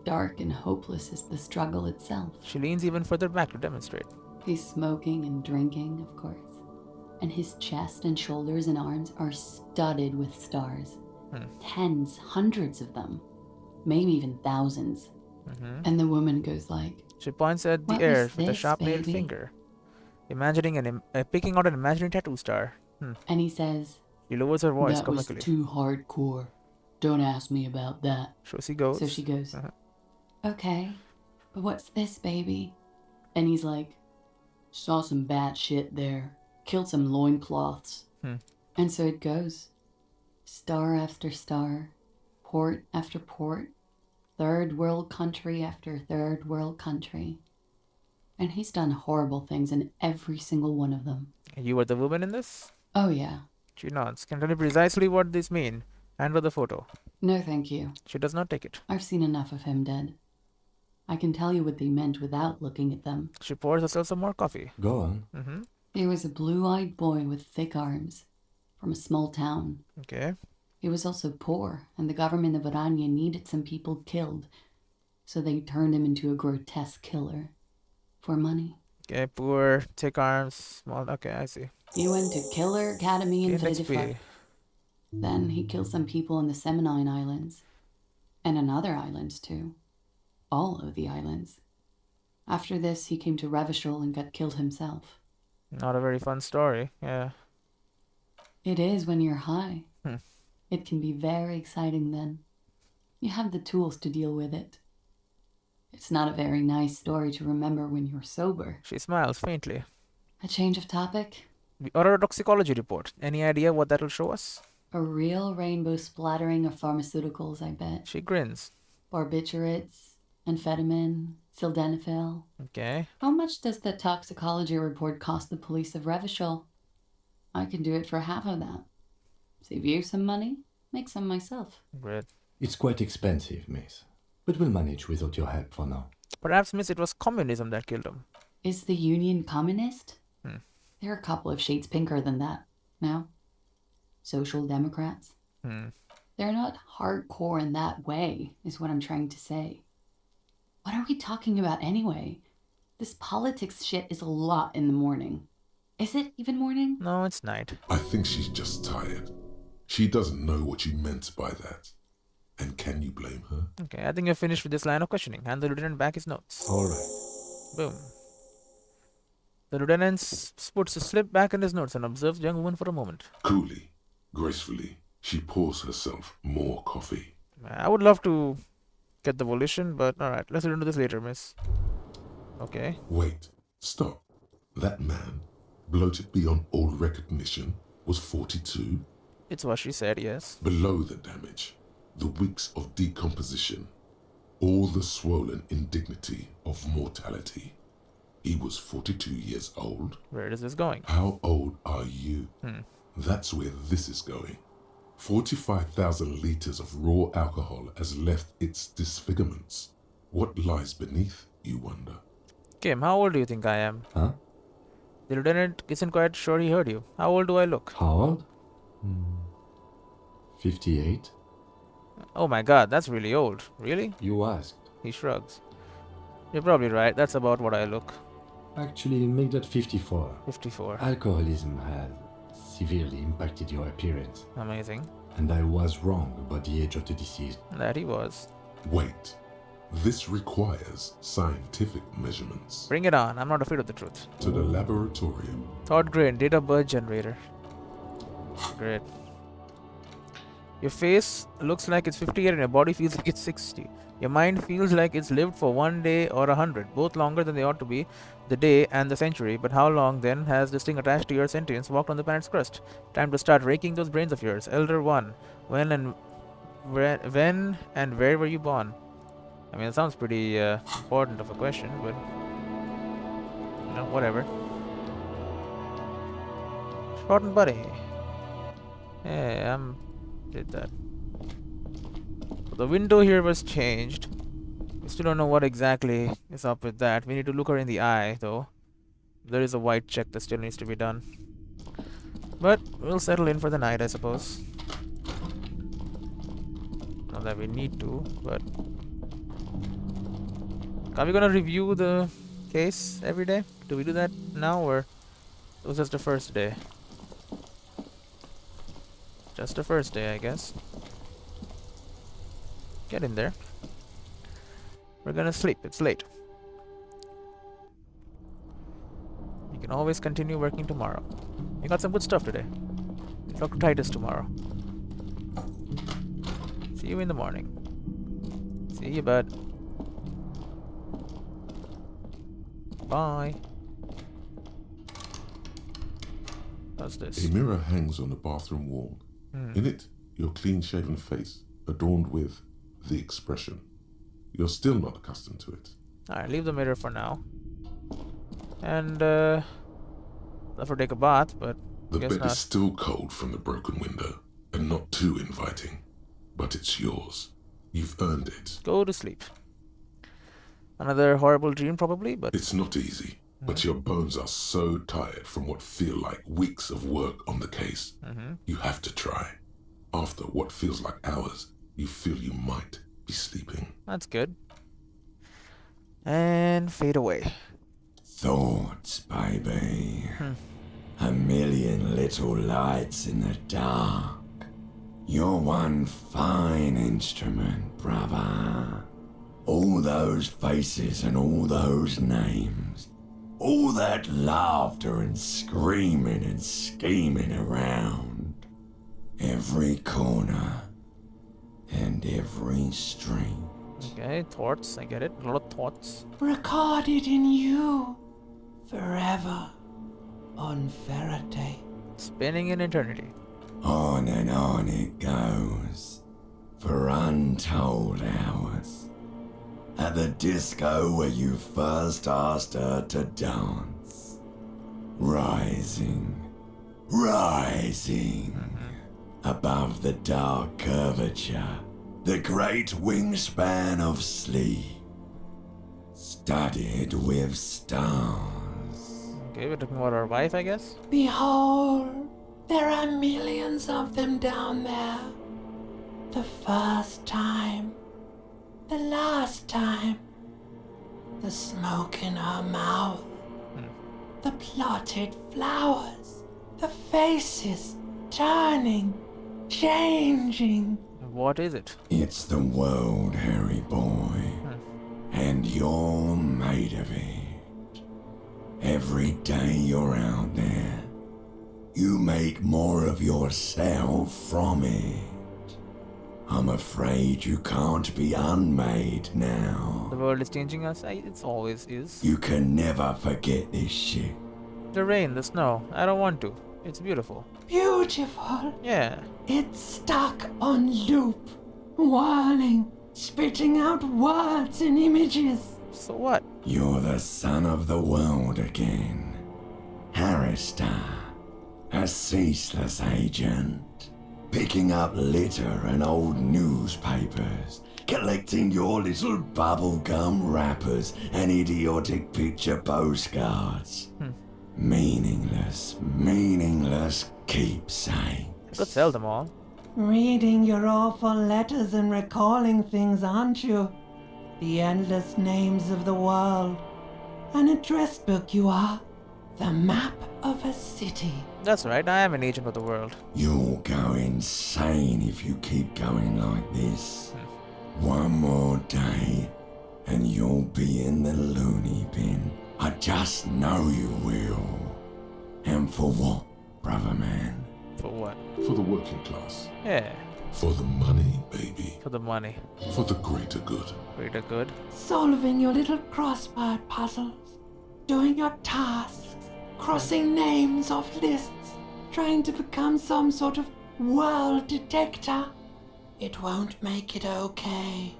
Dark and hopeless is the struggle itself. She leans even further back to demonstrate. He's smoking and drinking, of course. And his chest and shoulders and arms are studded with stars. Tens, hundreds of them. Maybe even thousands. And the woman goes like, She points at the "What air was with a this, sharp-nailed baby?" finger, picking out an imaginary tattoo star. And he says, He lowers her voice "That was comically. too hardcore. Don't ask me about that." So she goes. So she goes, "Okay, but what's this, baby?" And he's like, "Saw some bad shit there. Killed some loincloths." And so it goes. Star after star, port after port, third world country after third world country. And he's done horrible things in every single one of them. You were the woman in this? Oh, yeah. She nods. Can tell you precisely what this mean. Hand her the photo. No, thank you. She does not take it. I've seen enough of him dead. I can tell you what they meant without looking at them. She pours herself some more coffee. Go on. He was a blue-eyed boy with thick arms, from a small town. Okay. He was also poor, and the government of Orania needed some people killed, so they turned him into a grotesque killer. For money. Okay, poor, thick arms, small. Okay, I see. He went to Killer Academy and Gained Fidify. XP. Then he killed some people in the Seminine Islands. And in other islands, too. All of the islands. After this, he came to Revachol and got killed himself. Not a very fun story, yeah. It is when you're high. Hmm. It can be very exciting then. You have the tools to deal with it. It's not a very nice story to remember when you're sober. She smiles faintly. A change of topic? The toxicology report. Any idea what that'll show us? A real rainbow splattering of pharmaceuticals, I bet. She grins. Barbiturates, amphetamine, sildenafil. Okay. How much does the toxicology report cost the police of Revachol? I can do it for half of that. Save you some money, make some myself. Great. It's quite expensive, miss. But we'll manage without your help for now. Perhaps, miss, it was communism that killed him. Is the Union communist? They're a couple of shades pinker than that. Now, social democrats? They're not hardcore in that way, is what I'm trying to say. What are we talking about anyway? This politics shit is a lot in the morning. Is it even morning? No, it's night. I think she's just tired. She doesn't know what you meant by that. And can you blame her? Okay, I think you're finished with this line of questioning. Hand the lieutenant back his notes. Alright. Boom. The lieutenant puts a slip back in his notes and observes the young woman for a moment. Coolly, gracefully, she pours herself more coffee. I would love to get the volition, but alright, let's return to this later, miss. Okay. Wait, stop. That man, bloated beyond all recognition, was 42? It's what she said, yes. Below the damage, the weeks of decomposition, all the swollen indignity of mortality. He was 42 years old. Where is this going? How old are you? That's where this is going. 45,000 liters of raw alcohol has left its disfigurements. What lies beneath, you wonder? Kim, how old do you think I am? Huh? The lieutenant isn't quite sure he heard you. How old do I look? How old? 58. Oh my god, that's really old. Really? You asked. He shrugs. You're probably right. That's about what I look. Actually, make that 54. 54. Alcoholism has severely impacted your appearance. Amazing. And I was wrong about the age of the deceased. That he was. Wait. This requires scientific measurements. Bring it on. I'm not afraid of the truth. To the laboratorium. Thought grain, date of birth generator. Great. Your face looks like it's 58 and your body feels like it's 60. Your mind feels like it's lived for 1 day or 100, both longer than they ought to be, the day and the century. But how long then has this thing attached to your sentience walked on the planet's crust? Time to start raking those brains of yours. Elder One, when and where were you born? I mean, it sounds pretty important of a question, but you know, whatever. Short and buddy. Yeah, did that. The window here was changed. We still don't know what exactly is up with that. We need to look her in the eye, though. There is a white check that still needs to be done. But we'll settle in for the night, I suppose. Not that we need to, but... Are we gonna review the case every day? Do we do that now, or it was just the first day? Just the first day, I guess. Get in there. We're gonna sleep. It's late. You can always continue working tomorrow. You got some good stuff today. Talk to Titus tomorrow. See you in the morning. See you, bud. Bye. What's this? A mirror hangs on the bathroom wall. In it, your clean-shaven face, adorned with the expression. You're still not accustomed to it. Alright, leave the mirror for now. And, I'll have to take a bath, but The guess bed not. is still cold from the broken window, and not too inviting. But it's yours. You've earned it. Go to sleep. Another horrible dream, probably, but... It's not easy, but your bones are so tired from what feel like weeks of work on the case. You have to try. After what feels like hours, you feel you might be sleeping. That's good. And fade away. Thoughts, baby. A million little lights in the dark. You're one fine instrument, brother. All those faces and all those names. All that laughter and screaming and scheming around. Every corner and every street. Okay, thoughts, I get it. A lot of thoughts. Recorded in you forever on Faraday. Spinning in eternity. On and on it goes for untold hours. At the disco where you first asked her to dance. Rising, above the dark curvature, the great wingspan of sleep, studded with stars. Okay, we're talking about our wife, I guess. Behold, there are millions of them down there. The first time, the last time, the smoke in her mouth, the plotted flowers, the faces turning, changing. What is it? It's the world, Harry boy, and you're made of it. Every day you're out there, you make more of yourself from it. I'm afraid you can't be unmade now. The world is changing us. It always is. You can never forget this shit. The rain, the snow. I don't want to. It's beautiful. Beautiful. Yeah. It's stuck on loop, whirling, spitting out words and images. So what? You're the son of the world again. Harrister, a ceaseless agent. Picking up litter and old newspapers, collecting your little bubblegum wrappers and idiotic picture postcards. Meaningless keepsakes. I could sell them all. Reading your awful letters and recalling things, aren't you? The endless names of the world. An address book you are. The map of a city. That's right, I am an agent of the world. You'll go insane if you keep going like this. One more day, and you'll be in the loony bin. I just know you will. And for what, brother man? For what? For the working class. Yeah. For the money, baby. For the money. For the greater good. Greater good. Solving your little crossword puzzles. Doing your tasks. Crossing names off lists. Trying to become some sort of world detector. It won't make it okay.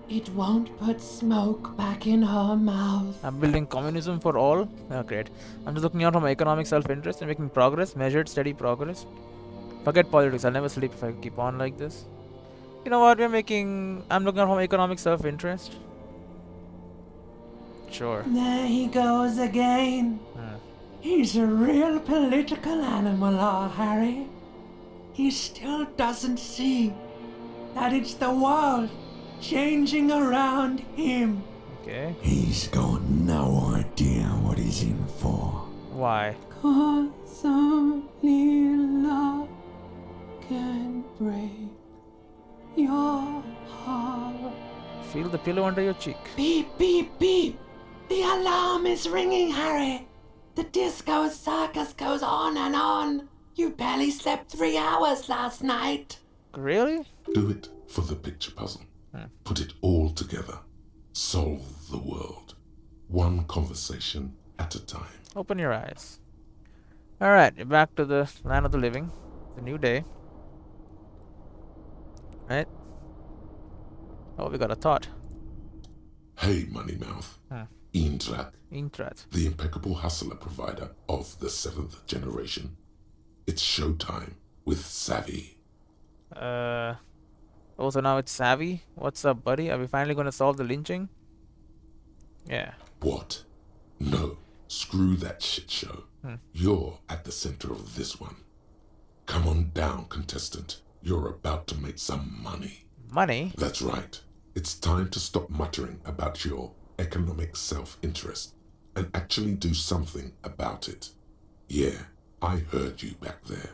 It won't put smoke back in her mouth. I'm building communism for all? Oh, great. I'm just looking out for my economic self-interest and making progress, measured, steady progress. Forget politics, I'll never sleep if I keep on like this. You know what, I'm looking out for my economic self-interest. Sure. There he goes again. He's a real political animal, our Harry. He still doesn't see that it's the world changing around him. Okay. He's got no idea what he's in for. Why? 'Cause only love can break your heart. Feel the pillow under your cheek. Beep, beep, beep. The alarm is ringing, Harry. The disco circus goes on and on. You barely slept 3 hours last night. Really? Do it for the picture puzzle. Put it all together. Solve the world. One conversation at a time. Open your eyes. Alright, you're back to the land of the living. It's a new day. Right? Oh, we got a thought. Hey, Moneymouth. Intrak, the impeccable hustler provider of the 7th generation. It's showtime with Savvy. Oh, so now it's Savvy? What's up, buddy? Are we finally gonna solve the lynching? Yeah. What? No. Screw that shit show. You're at the center of this one. Come on down, contestant. You're about to make some money. Money? That's right. It's time to stop muttering about your economic self-interest and actually do something about it. Yeah, I heard you back there.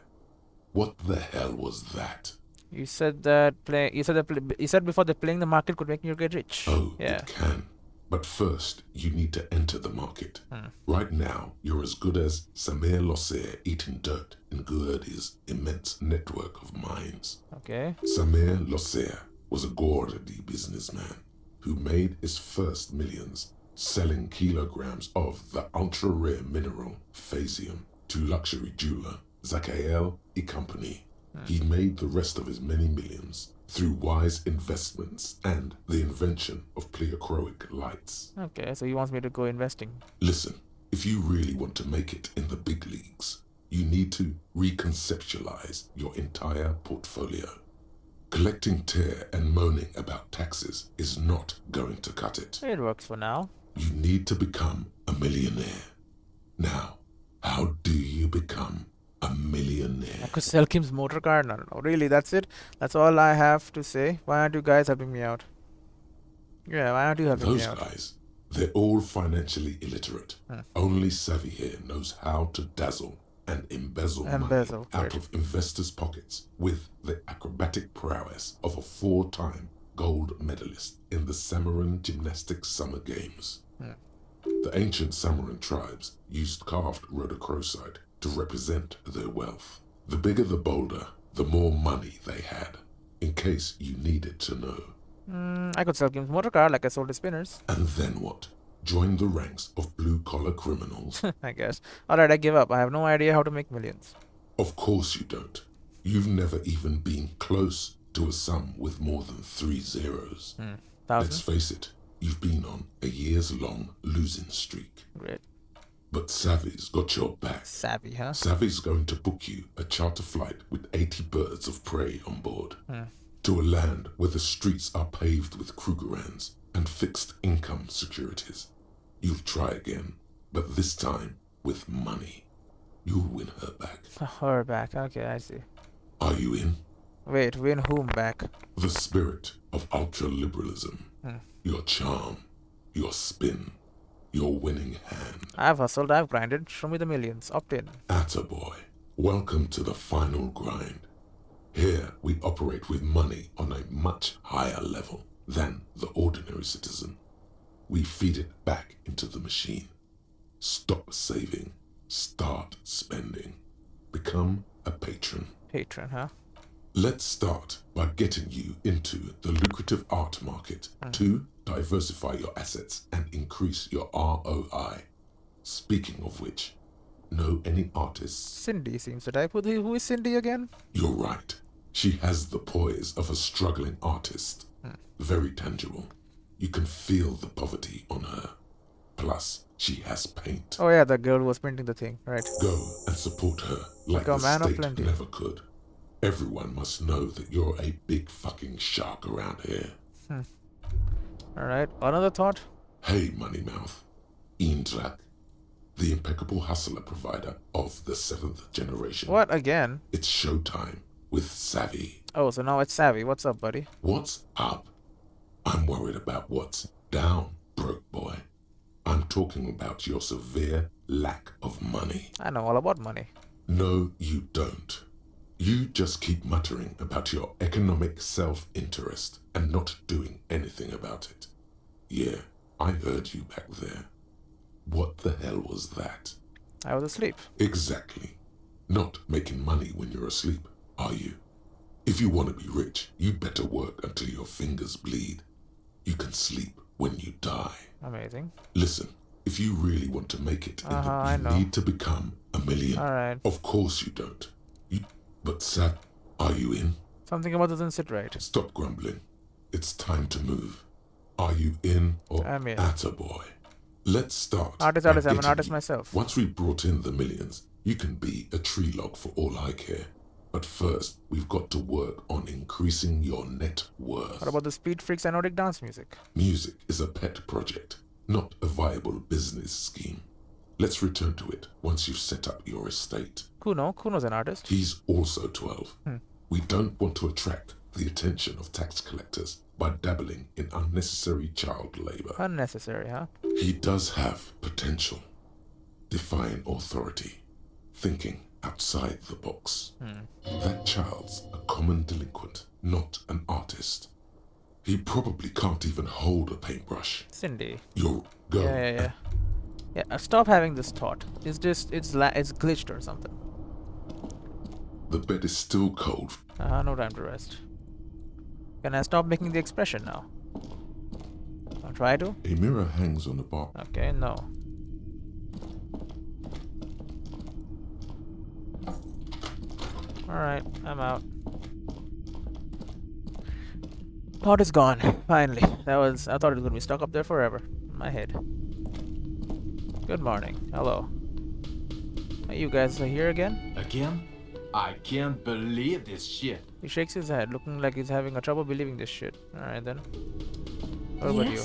What the hell was that? You said that you said before that playing the market could make you get rich. Oh, yeah. It can. But first, you need to enter the market. Right now, you're as good as Samir Losser eating dirt in Guerdy's immense network of mines. Okay. Samir Losser was a Gordy businessman who made his first millions selling kilograms of the ultra-rare mineral Elysium to luxury jeweler Zakael E. Company. He made the rest of his many millions through wise investments and the invention of pleochroic lights. Okay, so he wants me to go investing. Listen, if you really want to make it in the big leagues, you need to reconceptualize your entire portfolio. Collecting tear and moaning about taxes is not going to cut it. It works for now. You need to become a millionaire. Now, how do you become a millionaire? I could sell Kim's motor car? No. Really, that's it? That's all I have to say? Why aren't you guys helping me out? Yeah, why aren't you helping me out? Those guys, they're all financially illiterate. Only Savvy here knows how to dazzle and embezzle money out of investors' pockets with the acrobatic prowess of a 4-time gold medalist in the Samaran Gymnastics Summer Games. The ancient Samaran tribes used carved rhodochrosite to represent their wealth. The bigger the boulder, the more money they had, in case you needed to know. I could sell Kim's motor car like I sold his spinners. And then what? Join the ranks of blue-collar criminals? I guess. Alright, I give up. I have no idea how to make millions. Of course you don't. You've never even been close to a sum with more than 3 zeros. Let's face it, you've been on a years-long losing streak. Great. But Savvy's got your back. Savvy, huh? Savvy's going to book you a charter flight with 80 birds of prey on board. To a land where the streets are paved with Krugerrands and fixed income securities. You'll try again, but this time with money. You'll win her back. Her back, okay, I see. Are you in? Wait, win whom back? The spirit of ultra-liberalism. Your charm, your spin, your winning hand. I've hustled, I've grinded. Show me the millions. Opt in. Attaboy. Welcome to the final grind. Here we operate with money on a much higher level than the ordinary citizen. We feed it back into the machine. Stop saving. Start spending. Become a patron. Patron, huh? Let's start by getting you into the lucrative art market to diversify your assets and increase your ROI. Speaking of which, know any artists? Cindy seems the type. Who is Cindy again? You're right. She has the poise of a struggling artist. Very tangible. You can feel the poverty on her. Plus, she has paint. Oh yeah, the girl who was painting the thing, right? Go and support her like the state never could. Everyone must know that you're a big fucking shark around here. Alright, another thought? Hey, Moneymouth. Indrak, the impeccable hustler provider of the 7th generation. What, again? It's showtime with Savvy. Oh, so now it's Savvy. What's up, buddy? What's up? I'm worried about what's down, broke boy. I'm talking about your severe lack of money. I know all about money. No, you don't. You just keep muttering about your economic self-interest and not doing anything about it. Yeah, I heard you back there. What the hell was that? I was asleep. Exactly. Not making money when you're asleep, are you? If you want to be rich, you better work until your fingers bleed. You can sleep when you die. Amazing. Listen, if you really want to make it, I you know. need to become a millionaire. Alright. Of course you don't. But Sab, are you in? Something about doesn't sit right. Stop grumbling. It's time to move. Are you in or I'm in. attaboy? Let's start. Artist, by I'm an getting artist you. myself. Once we've brought in the millions, you can be a tree log for all I care. But first, we've got to work on increasing your net worth. What about the Speed Freaks and Nordic dance music? Music is a pet project, not a viable business scheme. Let's return to it once you've set up your estate. Kuno's an artist. He's also 12. We don't want to attract the attention of tax collectors by dabbling in unnecessary child labor. Unnecessary, huh? He does have potential, defying authority, thinking outside the box. That child's a common delinquent, not an artist. He probably can't even hold a paintbrush. Cindy. You're go. Yeah, stop having this thought. It's glitched or something. The bed is still cold. No time to rest. Can I stop making the expression now? I'll try to. A mirror hangs on the bar. Okay, no. Alright, I'm out. Thought is gone. Finally. I thought it was gonna be stuck up there forever. In my head. Good morning. Hello. You guys are here again? Again? I can't believe this shit. He shakes his head, looking like he's having a trouble believing this shit. Alright then. What about you?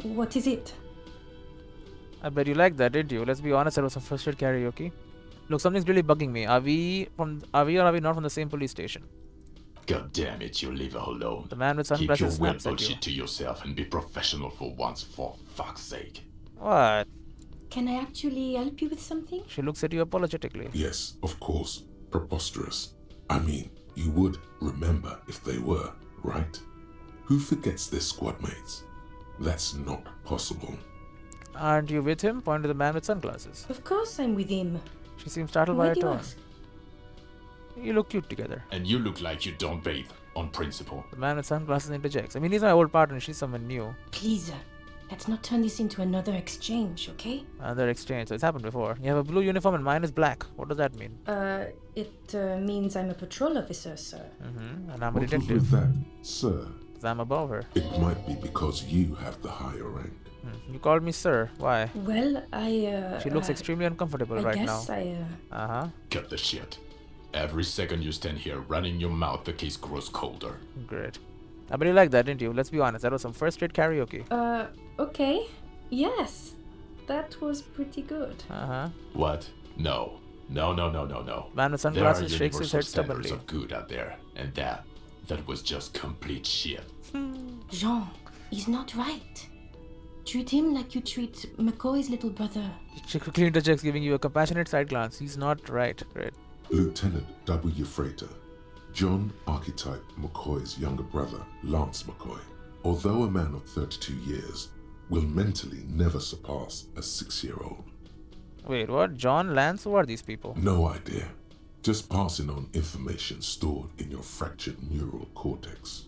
What is it? I bet you liked that, didn't you? Let's be honest, that was some first rate karaoke. Look, something's really bugging me. Are we not from the same police station? God damn it, you leave her alone. The man with Keep your sunglasses weird snaps at you. bullshit to yourself and be professional for once, for fuck's sake. What? Can I actually help you with something? She looks at you apologetically. Yes, of course. Preposterous. I mean, you would remember if they were, right? Who forgets their squad mates? That's not possible. Aren't you with him? Point to the man with sunglasses. Of course I'm with him. She seems startled Why by her do you tone. ask? You look cute together. And you look like you don't bathe, on principle. The man with sunglasses interjects. I mean, he's my old partner. She's someone new. Please, let's not turn this into another exchange, okay? Another exchange. So it's happened before. You have a blue uniform and mine is black. What does that mean? It means I'm a patrol officer, sir. And I'm a What was detective. with that, sir? Because I'm above her. It might be because you have the higher rank. You called me sir. Why? Well, She looks extremely uncomfortable I right guess now. Cut the shit. Every second you stand here running your mouth, the case grows colder. Great. I bet you liked that, didn't you? Let's be honest. That was some first rate karaoke. Okay. Yes. That was pretty good. What? No. No. Man with There are sunglasses shakes universal his head standards stubbornly. of good out there, and that was just complete shit. Jean, he's not right. Treat him like you treat McCoy's little brother. She quickly interjects, giving you a compassionate side glance. He's not right. Great. Lieutenant W. Freighter, John Archetype McCoy's younger brother, Lance McCoy, although a man of 32 years, will mentally never surpass a 6-year-old. Wait, what? John, Lance? Who are these people? No idea. Just passing on information stored in your fractured neural cortex.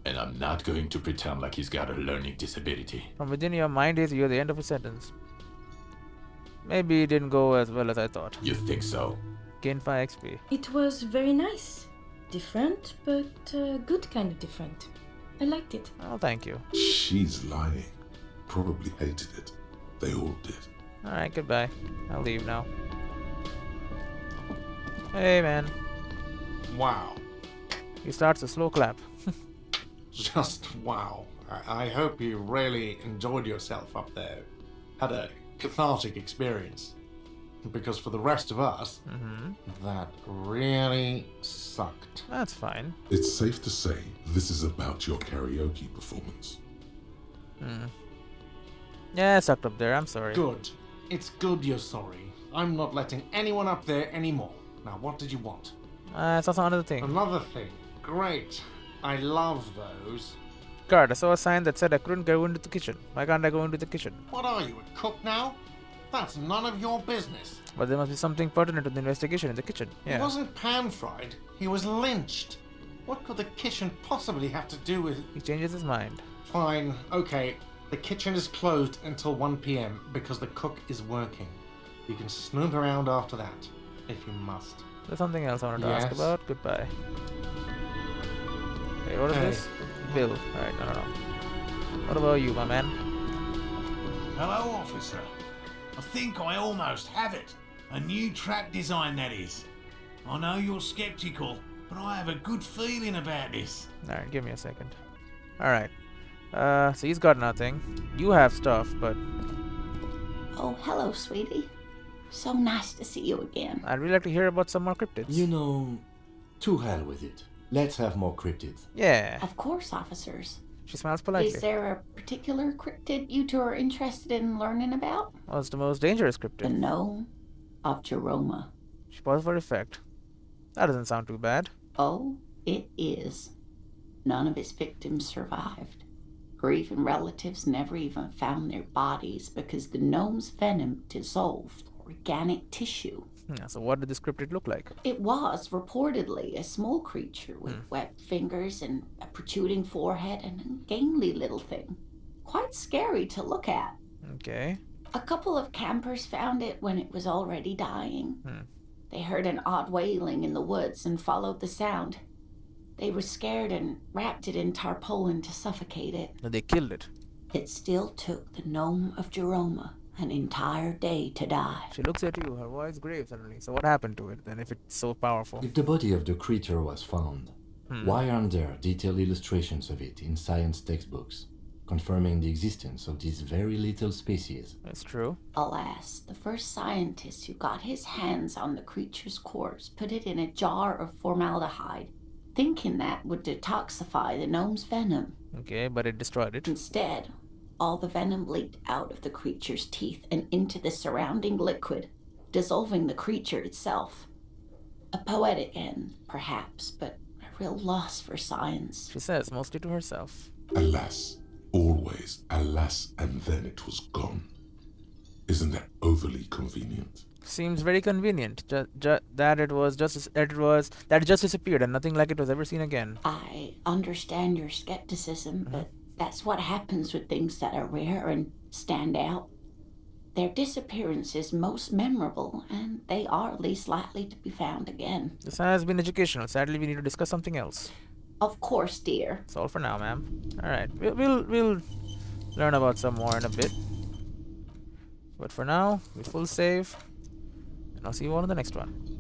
And I'm not going to pretend like he's got a learning disability. From within your mind is you're the end of a sentence. Maybe it didn't go as well as I thought. You think so? Gain 5 XP. It was very nice. Different, but good kind of different. I liked it. Oh, thank you. She's lying. Probably hated it. They all did. Alright, goodbye. I'll leave now. Hey, man. Wow. He starts a slow clap. Just wow. I hope you really enjoyed yourself up there. Had a cathartic experience. Because for the rest of us, that really sucked. That's fine. It's safe to say this is about your karaoke performance. Yeah, I sucked up there. I'm sorry. Good. It's good you're sorry. I'm not letting anyone up there anymore. Now, what did you want? I saw some another thing. Another thing. Great. I love those. Guard, I saw a sign that said I couldn't go into the kitchen. Why can't I go into the kitchen? What are you, a cook now? That's none of your business. But there must be something pertinent to the investigation in the kitchen. He Yeah. wasn't pan-fried. He was lynched. What could the kitchen possibly have to do with... He changes his mind. Fine. Okay. The kitchen is closed until 1 p.m. because the cook is working. You can snoop around after that, if you must. There's something else I wanted to ask Yes. about. Goodbye. Hey, what is this? Bill. Alright, no. What about you, my man? Hello, officer. I think I almost have it. A new trap design, that is. I know you're skeptical, but I have a good feeling about this. Alright, give me a second. Alright. So he's got nothing. You have stuff, but... Oh, hello, sweetie. So nice to see you again. I'd really like to hear about some more cryptids. You know, to hell with it. Let's have more cryptids. Yeah. Of course, officers. She smiles politely. Is there a particular cryptid you two are interested in learning about? What's the most dangerous The cryptid? gnome of Jeroma. She paused for effect. That doesn't sound too bad. Oh, it is. None of its victims survived. Grieving relatives never even found their bodies because the gnome's venom dissolved organic tissue. Yeah, so what did this cryptid look like? It was reportedly a small creature with webbed fingers and a protruding forehead and a gangly little thing. Quite scary to look at. Okay. A couple of campers found it when it was already dying. They heard an odd wailing in the woods and followed the sound. They were scared and wrapped it in tarpaulin to suffocate it. And they killed it. It still took the gnome of Jeroma an entire day to die. She looks at you, her voice grave suddenly. So what happened to it then if it's so powerful? If the body of the creature was found, why aren't there detailed illustrations of it in science textbooks, confirming the existence of this very little species? That's true. Alas, the first scientist who got his hands on the creature's corpse put it in a jar of formaldehyde, thinking that would detoxify the gnome's venom. Okay, but it destroyed it. Instead, all the venom leaked out of the creature's teeth and into the surrounding liquid, dissolving the creature itself. A poetic end, perhaps, but a real loss for science. She says, mostly to herself. Alas, always alas, and then it was gone. Isn't that overly convenient? Seems very convenient that it just disappeared and nothing like it was ever seen again. I understand your skepticism, but that's what happens with things that are rare and stand out. Their disappearance is most memorable, and they are least likely to be found again. This has been educational. Sadly, we need to discuss something else. Of course, dear. That's all for now, ma'am. Alright, we'll learn about some more in a bit. But for now, we full save. And I'll see you all in the next one.